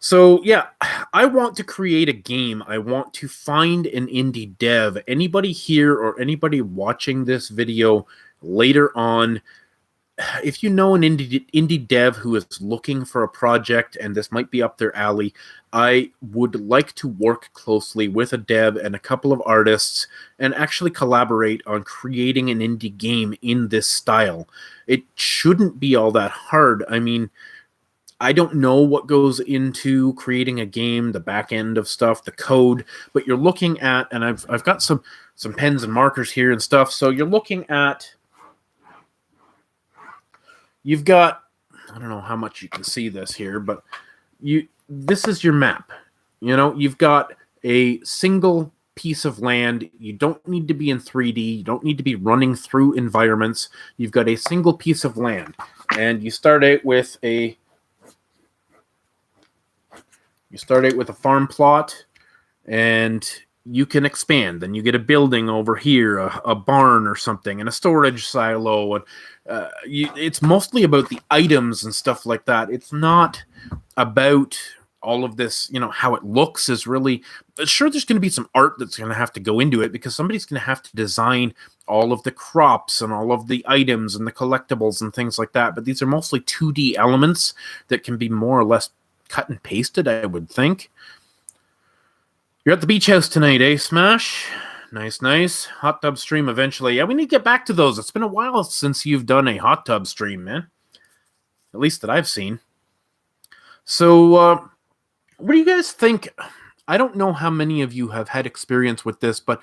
So, yeah, I want to create a game. I want to find an indie dev. Anybody here or anybody watching this video later on, if you know an indie dev who is looking for a project and this might be up their alley, I would like to work closely with a dev and a couple of artists and actually collaborate on creating an indie game in this style. It shouldn't be all that hard. I mean, I don't know what goes into creating a game, the back end of stuff, the code, but you're looking at, and I've got some pens and markers here and stuff. So you're looking at, you've got, I don't know how much you can see this here, but this is your map. You know, you've got a single piece of land. You don't need to be in 3D. You don't need to be running through environments. You've got a single piece of land, and you start out with a farm plot, and you can expand. Then you get a building over here, a barn or something, and a storage silo. And it's mostly about the items and stuff like that. It's not about all of this, how it looks is really... Sure, there's going to be some art that's going to have to go into it because somebody's going to have to design all of the crops and all of the items and the collectibles and things like that. But these are mostly 2D elements that can be more or less cut and pasted, I would think. You're at the beach house tonight, eh, Smash? Nice. Hot tub stream eventually. Yeah, we need to get back to those. It's been a while since you've done a hot tub stream, man. At least that I've seen. So, what do you guys think? I don't know how many of you have had experience with this, but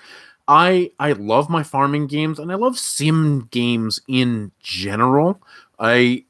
I love my farming games, and I love sim games in general. I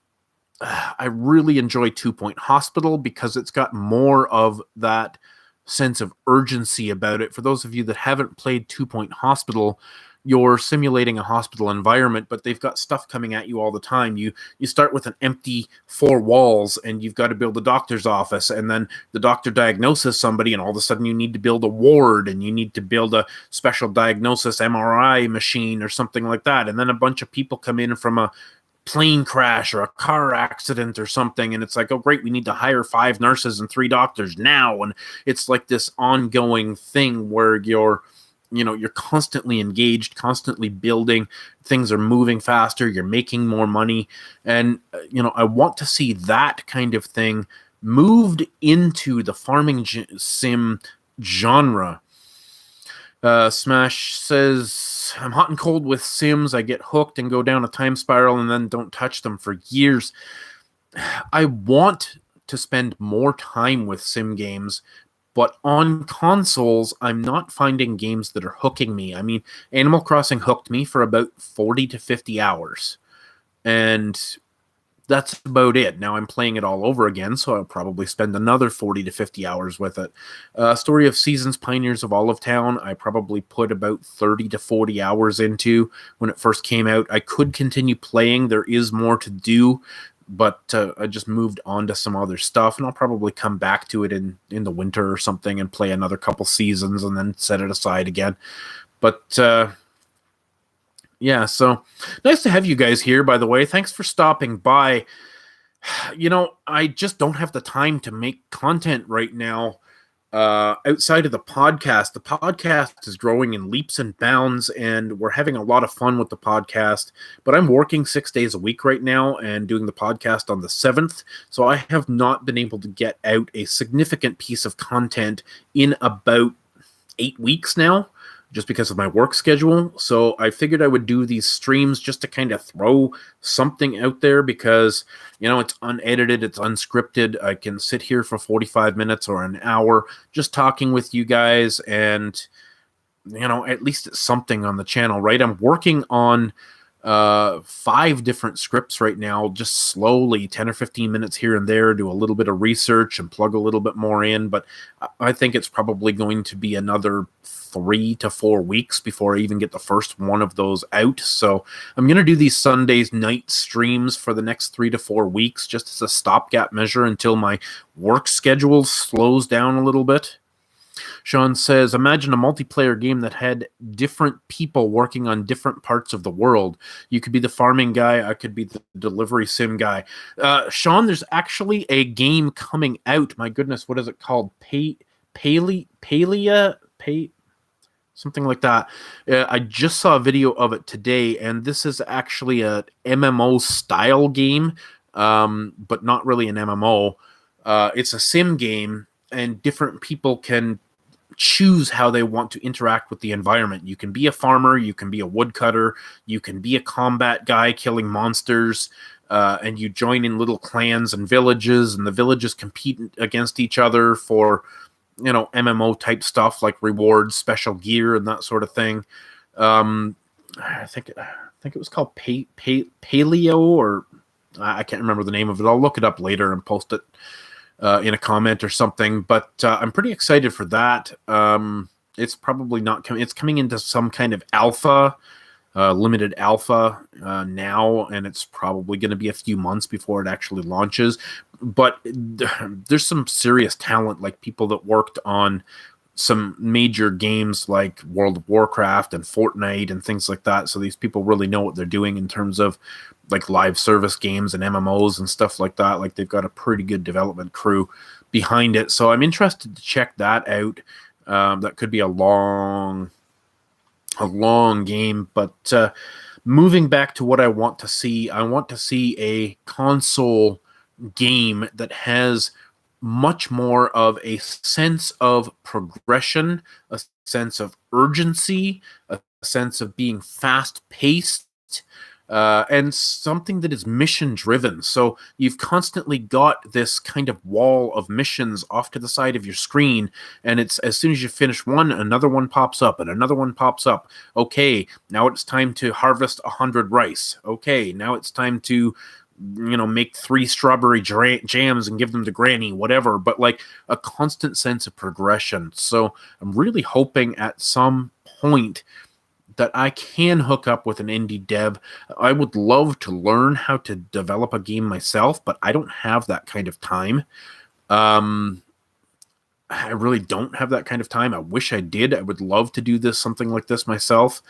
really enjoy 2 Point Hospital because it's got more of that sense of urgency about it. For those of you that haven't played 2 Point Hospital, you're simulating a hospital environment, but they've got stuff coming at you all the time. You start with an empty 4 walls, and you've got to build a doctor's office, and then the doctor diagnoses somebody, and all of a sudden you need to build a ward, and you need to build a special diagnosis MRI machine or something like that. And then a bunch of people come in from a plane crash or a car accident or something, and it's like, oh great, we need to hire 5 nurses and 3 doctors now. And it's like this ongoing thing where you're constantly engaged, constantly building, things are moving faster, you're making more money. And I want to see that kind of thing moved into the farming sim genre. Smash says, I'm hot and cold with Sims. I get hooked and go down a time spiral and then don't touch them for years. I want to spend more time with sim games, But on consoles, I'm not finding games that are hooking me. I mean, Animal Crossing hooked me for about 40 to 50 hours. And that's about it. Now I'm playing it all over again, so I'll probably spend another 40 to 50 hours with it. Story of Seasons, Pioneers of Olive Town, I probably put about 30 to 40 hours into when it first came out. I could continue playing. There is more to do, but I just moved on to some other stuff, and I'll probably come back to it in the winter or something and play another couple seasons and then set it aside again. But yeah, so nice to have you guys here, by the way. Thanks for stopping by. I just don't have the time to make content right now outside of the podcast. The podcast is growing in leaps and bounds, and we're having a lot of fun with the podcast. But I'm working 6 days a week right now and doing the podcast on the 7th. So I have not been able to get out a significant piece of content in about 8 weeks now, just because of my work schedule. So I figured I would do these streams just to kind of throw something out there because, it's unedited, it's unscripted. I can sit here for 45 minutes or an hour just talking with you guys, and, at least it's something on the channel, right? I'm working on 5 different scripts right now, just slowly, 10 or 15 minutes here and there, do a little bit of research and plug a little bit more in. But I think it's probably going to be another 3 to 4 weeks before I even get the first one of those out. So I'm going to do these Sundays night streams for the next 3 to 4 weeks, just as a stopgap measure until my work schedule slows down a little bit. Sean says, imagine a multiplayer game that had different people working on different parts of the world. You could be the farming guy. I could be the delivery sim guy. Sean, there's actually a game coming out. My goodness, what is it called? Something like that. I just saw a video of it today, and this is actually a MMO style game, but not really an MMO. It's a sim game, and different people can choose how they want to interact with the environment. You can be a farmer, you can be a woodcutter, you can be a combat guy killing monsters, and you join in little clans and villages, and the villages compete against each other for, MMO type stuff like rewards, special gear, and that sort of thing. I think it was called Paleo, or I can't remember the name of it. I'll look it up later and post it in a comment or something, but I'm pretty excited for that. It's probably not coming. It's coming into some kind of alpha, limited alpha now, and it's probably going to be a few months before it actually launches. But there's some serious talent, like people that worked on some major games like World of Warcraft and Fortnite and things like that. So these people really know what they're doing in terms of like live service games and MMOs and stuff like that. Like they've got a pretty good development crew behind it. So I'm interested to check that out. That could be a long game, but moving back to what I want to see a console game that has much more of a sense of progression, a sense of urgency, a sense of being fast-paced, and something that is mission-driven. So you've constantly got this kind of wall of missions off to the side of your screen, and it's as soon as you finish one, another one pops up, and another one pops up. Okay, now it's time to harvest 100 rice. Okay, now it's time to make 3 strawberry jams and give them to Granny, whatever, but like a constant sense of progression. So I'm really hoping at some point that I can hook up with an indie dev. I would love to learn how to develop a game myself, but I don't have that kind of time. I really don't have that kind of time. I wish I did. I would love to do something like this myself.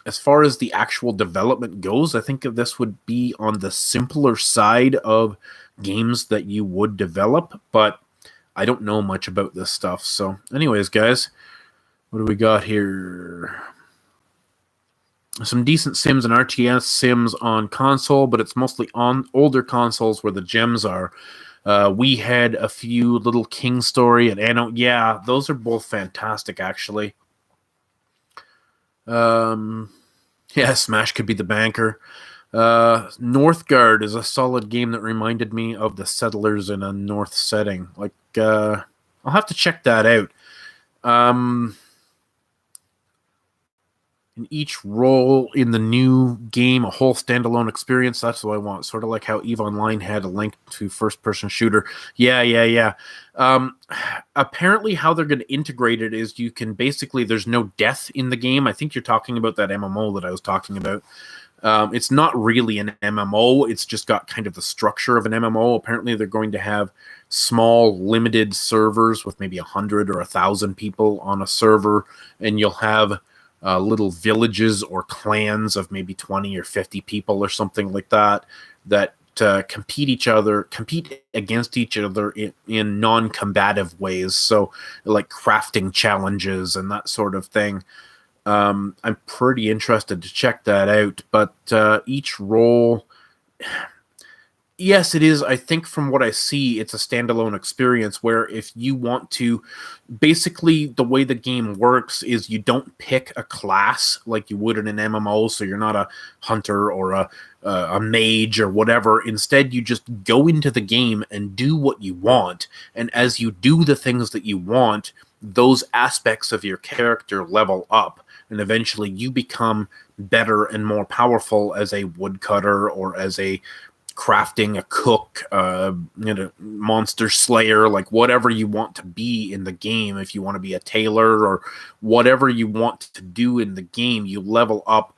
As far as the actual development goes, I think this would be on the simpler side of games that you would develop, but I don't know much about this stuff. So anyways, guys, what do we got here? Some decent sims and RTS sims on console, but it's mostly on older consoles where the gems are. We had a few Little King Story and Anno. Yeah, those are both fantastic, actually. Yeah, Smash could be the banker. Northgard is a solid game that reminded me of the Settlers in a North setting. Like, I'll have to check that out. In each role in the new game, a whole standalone experience. That's what I want. Sort of like how EVE Online had a link to first-person shooter. Yeah. Apparently, how they're going to integrate it is you can basically, there's no death in the game. I think you're talking about that MMO that I was talking about. It's not really an MMO. It's just got kind of the structure of an MMO. Apparently, they're going to have small, limited servers with maybe 100 or 1,000 people on a server, and you'll have little villages or clans of maybe 20 or 50 people or something like that compete against each other in non-combative ways. So like crafting challenges and that sort of thing. I'm pretty interested to check that out, but each role, yes, it is. I think from what I see, it's a standalone experience where if you want to, basically the way the game works is you don't pick a class like you would in an MMO, so you're not a hunter or a mage or whatever. Instead, you just go into the game and do what you want, and as you do the things that you want, those aspects of your character level up, and eventually you become better and more powerful as a woodcutter or as a crafting, a cook, monster slayer, like whatever you want to be in the game. If you want to be a tailor or whatever you want to do in the game, you level up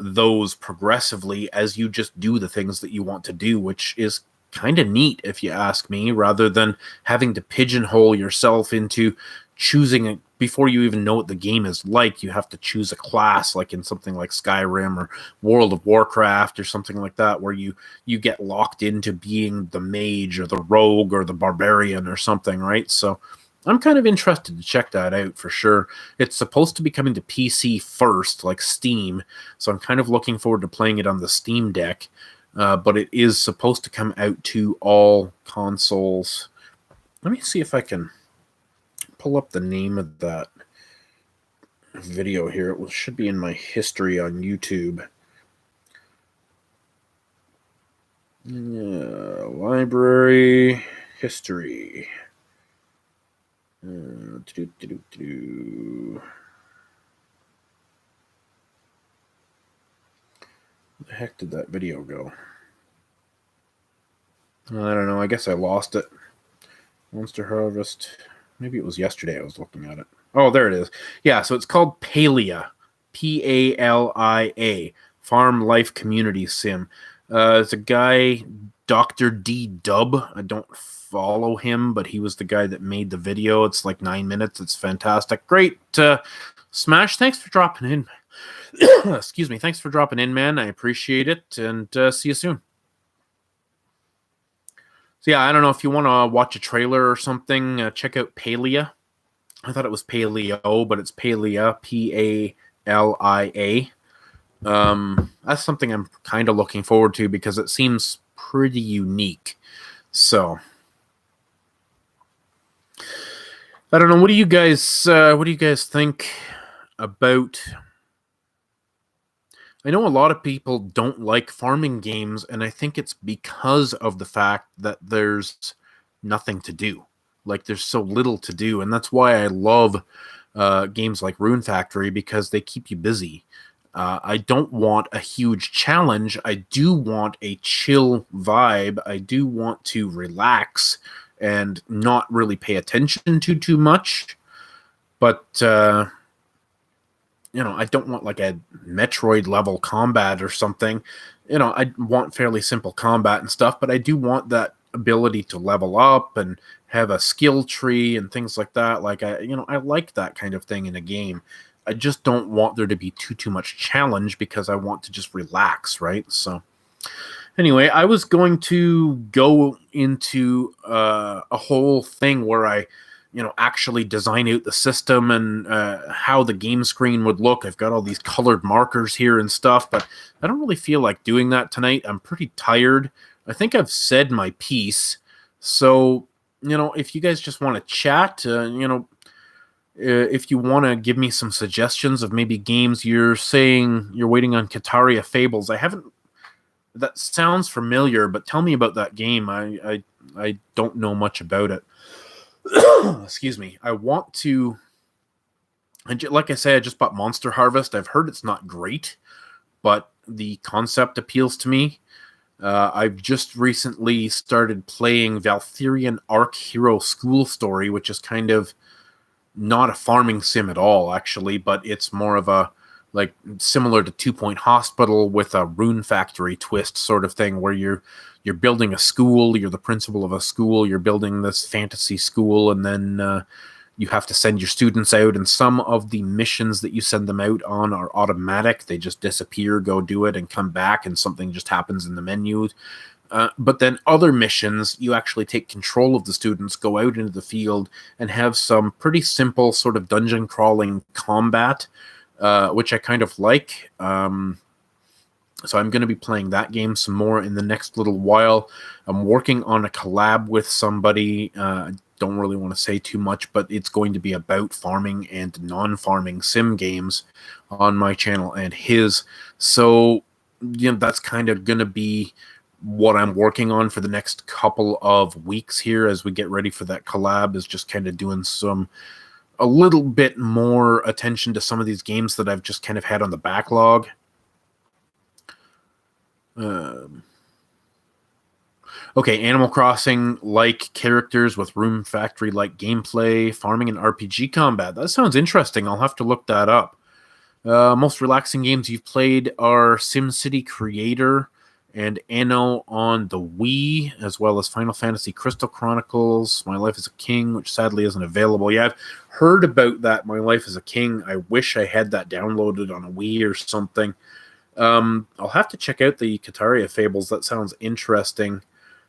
those progressively as you just do the things that you want to do, which is kind of neat if you ask me, rather than having to pigeonhole yourself into choosing before you even know what the game is like. You have to choose a class, like in something like Skyrim or World of Warcraft or something like that, where you get locked into being the mage or the rogue or the barbarian or something, right? So I'm kind of interested to check that out for sure. It's supposed to be coming to PC first, like Steam, so I'm kind of looking forward to playing it on the Steam Deck, but it is supposed to come out to all consoles. Let me see if I can pull up the name of that video here. It should be in my history on YouTube. Library history. Where the heck did that video go? I don't know. I guess I lost it. Monster Harvest. Maybe it was yesterday I was looking at it. Oh, there it is. Yeah, so it's called Palia. Palia. Farm Life Community Sim. It's a guy, Dr. D Dub. I don't follow him, but he was the guy that made the video. It's like 9 minutes. It's fantastic. Great. Smash, thanks for dropping in. Excuse me. Thanks for dropping in, man. I appreciate it. And see you soon. So yeah, I don't know if you want to watch a trailer or something. Check out Palia. I thought it was Paleo, but it's Palia, Palia. That's something I'm kind of looking forward to because it seems pretty unique. So I don't know. What do you guys think about? I know a lot of people don't like farming games, and I think it's because of the fact that there's nothing to do. Like, there's so little to do, and that's why I love games like Rune Factory, because they keep you busy. I don't want a huge challenge. I do want a chill vibe. I do want to relax and not really pay attention to too much. But I don't want like a Metroid level combat or something. I want fairly simple combat and stuff, but I do want that ability to level up and have a skill tree and things like that. Like I like that kind of thing in a game. I just don't want there to be too much challenge because I want to just relax, right? So anyway, I was going to go into a whole thing where I actually design out the system and how the game screen would look. I've got all these colored markers here and stuff, but I don't really feel like doing that tonight. I'm pretty tired. I think I've said my piece. So, if you guys just want to chat, if you want to give me some suggestions of maybe games you're saying you're waiting on Kataria Fables. That sounds familiar, but tell me about that game. I don't know much about it. Excuse me. I want to, and like I say, I just bought Monster Harvest. I've heard it's not great, but the concept appeals to me. I've just recently started playing Valkyrian Arc Hero School Story, which is kind of not a farming sim at all, actually, but it's more of a, like, similar to 2 Point Hospital with a rune factory twist sort of thing, where you're building a school, you're the principal of a school, you're building this fantasy school, and then you have to send your students out, and some of the missions that you send them out on are automatic. They just disappear, go do it, and come back, and something just happens in the menu. But then other missions, you actually take control of the students, go out into the field, and have some pretty simple sort of dungeon crawling combat, which I kind of like. So I'm going to be playing that game some more in the next little while. I'm working on a collab with somebody. Don't really want to say too much, but it's going to be about farming and non-farming sim games on my channel and his. So, that's kind of going to be what I'm working on for the next couple of weeks here as we get ready for that collab, is just kind of doing a little bit more attention to some of these games that I've just kind of had on the backlog. Okay, Animal Crossing like characters with Room Factory like gameplay, farming and RPG combat. That sounds interesting. I'll have to look that up. Most relaxing games you've played are SimCity Creator and Anno on the Wii, as well as Final Fantasy Crystal Chronicles, My Life as a King, which sadly isn't available. Yeah, I've heard about that, My Life as a King. I wish I had that downloaded on a Wii or something. I'll have to check out the Kataria Fables. That sounds interesting.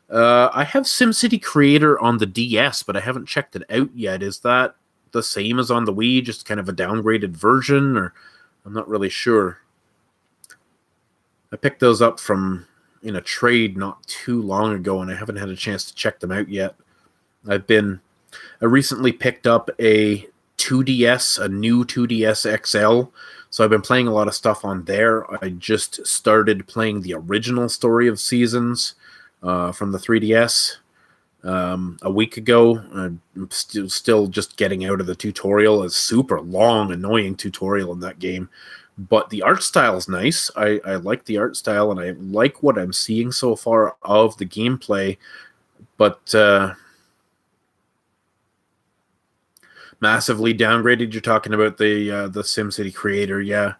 I have SimCity Creator on the DS, but I haven't checked it out yet. Is that the same as on the Wii, just kind of a downgraded version, or I'm not really sure. I picked those up in a trade not too long ago, and I haven't had a chance to check them out yet. I recently picked up a 2DS, a new 2DS XL, so I've been playing a lot of stuff on there. I just started playing the original Story of Seasons from the 3DS a week ago. I'm still just getting out of the tutorial. It's super long, annoying tutorial in that game. But the art style is nice. I like the art style, and I like what I'm seeing so far of the gameplay. But massively downgraded. You're talking about the SimCity Creator, yeah.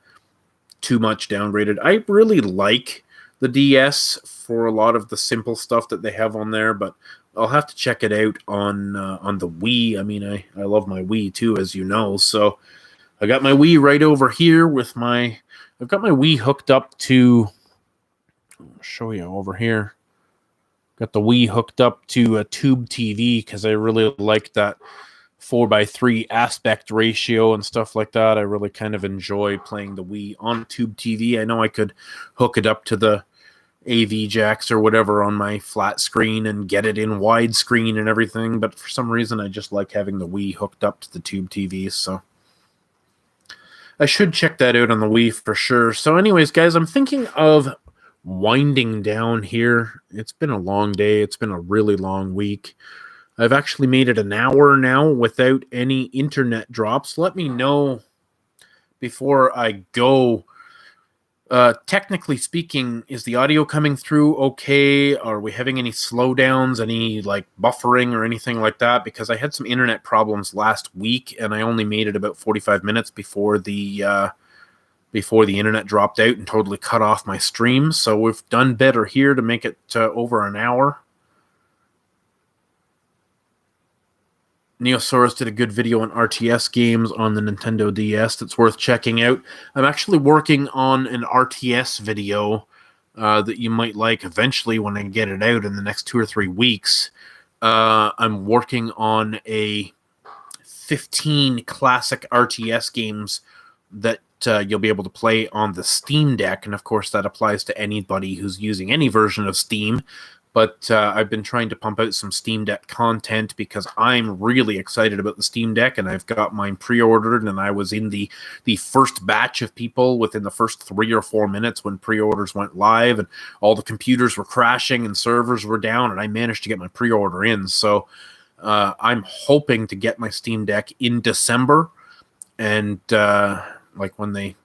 Too much downgraded. I really like the DS for a lot of the simple stuff that they have on there, but I'll have to check it out on the Wii. I mean, I love my Wii too, as you know. So I got my Wii right over here I've got my Wii hooked up to, I'll show you over here. Got the Wii hooked up to a tube TV because I really like that 4:3 aspect ratio and stuff like that. I really kind of enjoy playing the Wii on tube TV. I know I could hook it up to the AV jacks or whatever on my flat screen and get it in widescreen and everything, but for some reason I just like having the Wii hooked up to the tube TV, so I should check that out on the Wii for sure. So anyways, guys, I'm thinking of winding down here. It's been a long day. It's been a really long week. I've actually made it an hour now without any internet drops. Let me know before I go. Technically speaking, is the audio coming through okay? Are we having any slowdowns, any like buffering or anything like that? Because I had some internet problems last week, and I only made it about 45 minutes before the internet dropped out and totally cut off my stream. So we've done better here to make it over an hour. Neosaurus did a good video on RTS games on the Nintendo DS that's worth checking out. I'm actually working on an RTS video that you might like eventually when I get it out in the next 2 or 3 weeks. I'm working on a 15 classic RTS games that you'll be able to play on the Steam Deck, and of course that applies to anybody who's using any version of Steam. But I've been trying to pump out some Steam Deck content because I'm really excited about the Steam Deck, and I've got mine pre-ordered, and I was in the first batch of people within the first 3 or 4 minutes when pre-orders went live, and all the computers were crashing and servers were down, and I managed to get my pre-order in. So I'm hoping to get my Steam Deck in December, and like when they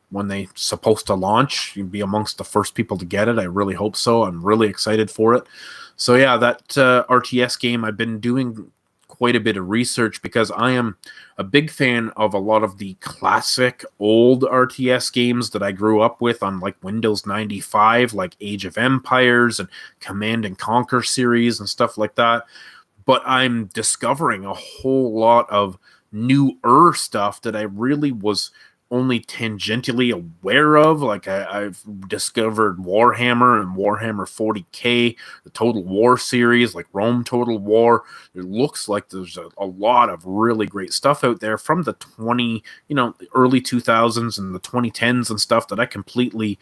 supposed to launch, you'd be amongst the first people to get it. I really hope so. I'm really excited for it. So yeah, that RTS game, I've been doing quite a bit of research because I am a big fan of a lot of the classic old RTS games that I grew up with on like Windows 95, like Age of Empires and Command and Conquer series and stuff like that. But I'm discovering a whole lot of newer stuff that I really was only tangentially aware of. Like I've discovered Warhammer and Warhammer 40K, the Total War series, like Rome Total War. It looks like there's a lot of really great stuff out there from the early 2000s and the 2010s and stuff that I completely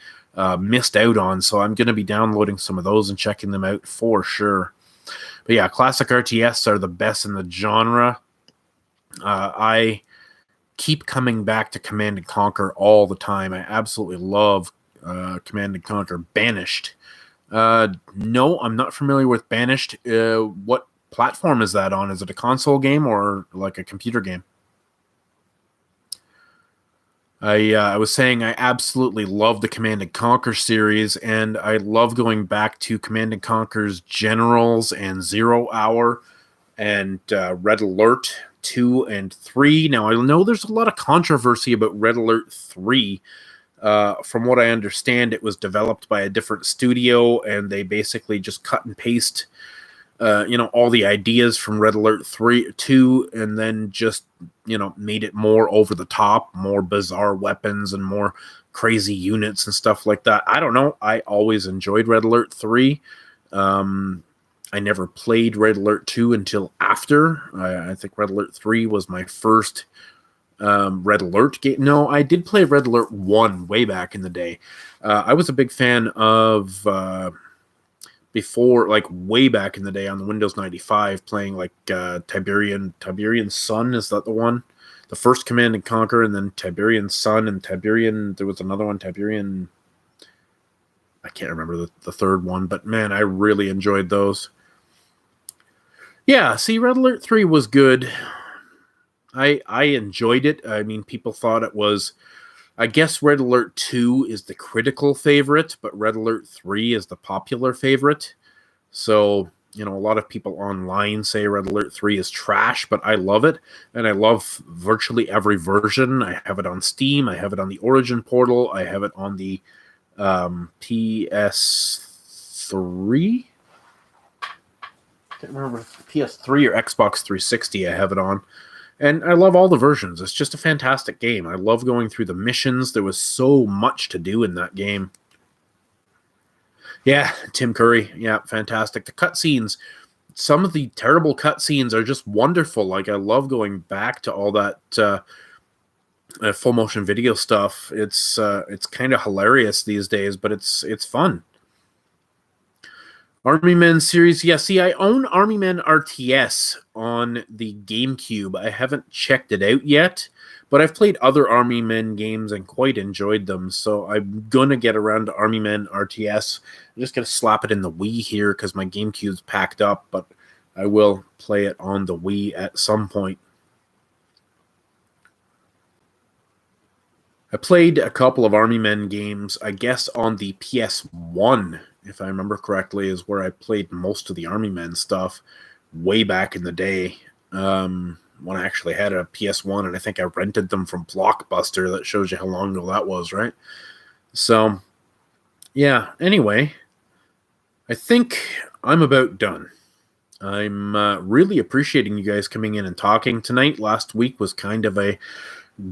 missed out on. So I'm going to be downloading some of those and checking them out for sure. But yeah, classic RTS are the best in the genre. I keep coming back to Command & Conquer all the time. I absolutely love Command & Conquer. Banished. No, I'm not familiar with Banished. What platform is that on? Is it a console game or like a computer game? I was saying I absolutely love the Command & Conquer series, and I love going back to Command & Conquer's Generals and Zero Hour and Red Alert 2 and 3. Now, I know there's a lot of controversy about Red Alert 3. From what I understand, it was developed by a different studio, and they basically just cut and paste all the ideas from Red Alert 2, and then just, made it more over the top, more bizarre weapons and more crazy units and stuff like that. I don't know. I always enjoyed Red Alert 3. I never played Red Alert 2 until after. I think Red Alert 3 was my first Red Alert game. No, I did play Red Alert 1 way back in the day. I was a big fan of... before, like way back in the day on the Windows 95, playing like Tiberian Sun, is that the one? The first Command & Conquer, and then Tiberian Sun, and Tiberian, there was another one, Tiberian, I can't remember the third one, but man, I really enjoyed those. Yeah, see, Red Alert 3 was good. I enjoyed it. I mean, people thought it was... I guess Red Alert 2 is the critical favorite, but Red Alert 3 is the popular favorite. So, a lot of people online say Red Alert 3 is trash, but I love it. And I love virtually every version. I have it on Steam. I have it on the Origin portal. I have it on the PS3. I can't remember if PS3 or Xbox 360 I have it on. And I love all the versions. It's just a fantastic game. I love going through the missions. There was so much to do in that game. Yeah, Tim Curry. Yeah, fantastic. The cutscenes, some of the terrible cutscenes are just wonderful. Like, I love going back to all that full motion video stuff. It's kind of hilarious these days, but it's fun. Army Men series. Yeah, see, I own Army Men RTS on the GameCube. I haven't checked it out yet, but I've played other Army Men games and quite enjoyed them, so I'm going to get around to Army Men RTS. I'm just going to slap it in the Wii here because my GameCube's packed up, but I will play it on the Wii at some point. I played a couple of Army Men games, I guess on the PS1, if I remember correctly, is where I played most of the Army Men stuff way back in the day, when I actually had a PS1, and I think I rented them from Blockbuster. That shows you how long ago that was, right? So, yeah, anyway, I think I'm about done. I'm really appreciating you guys coming in and talking tonight. Last week was kind of a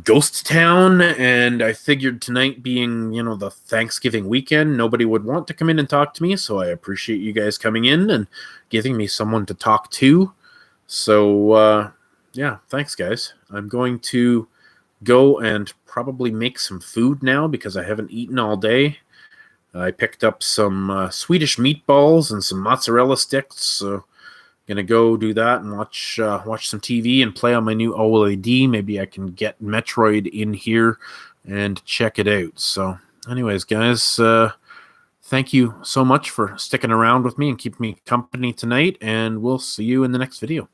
ghost town, and I figured tonight being, the Thanksgiving weekend, nobody would want to come in and talk to me, so I appreciate you guys coming in and giving me someone to talk to. So, yeah, thanks, guys. I'm going to go and probably make some food now because I haven't eaten all day. I picked up some Swedish meatballs and some mozzarella sticks, so gonna go do that and watch some TV and play on my new OLED. Maybe I can get Metroid in here and check it out. So, anyways, guys, thank you so much for sticking around with me and keeping me company tonight, and we'll see you in the next video.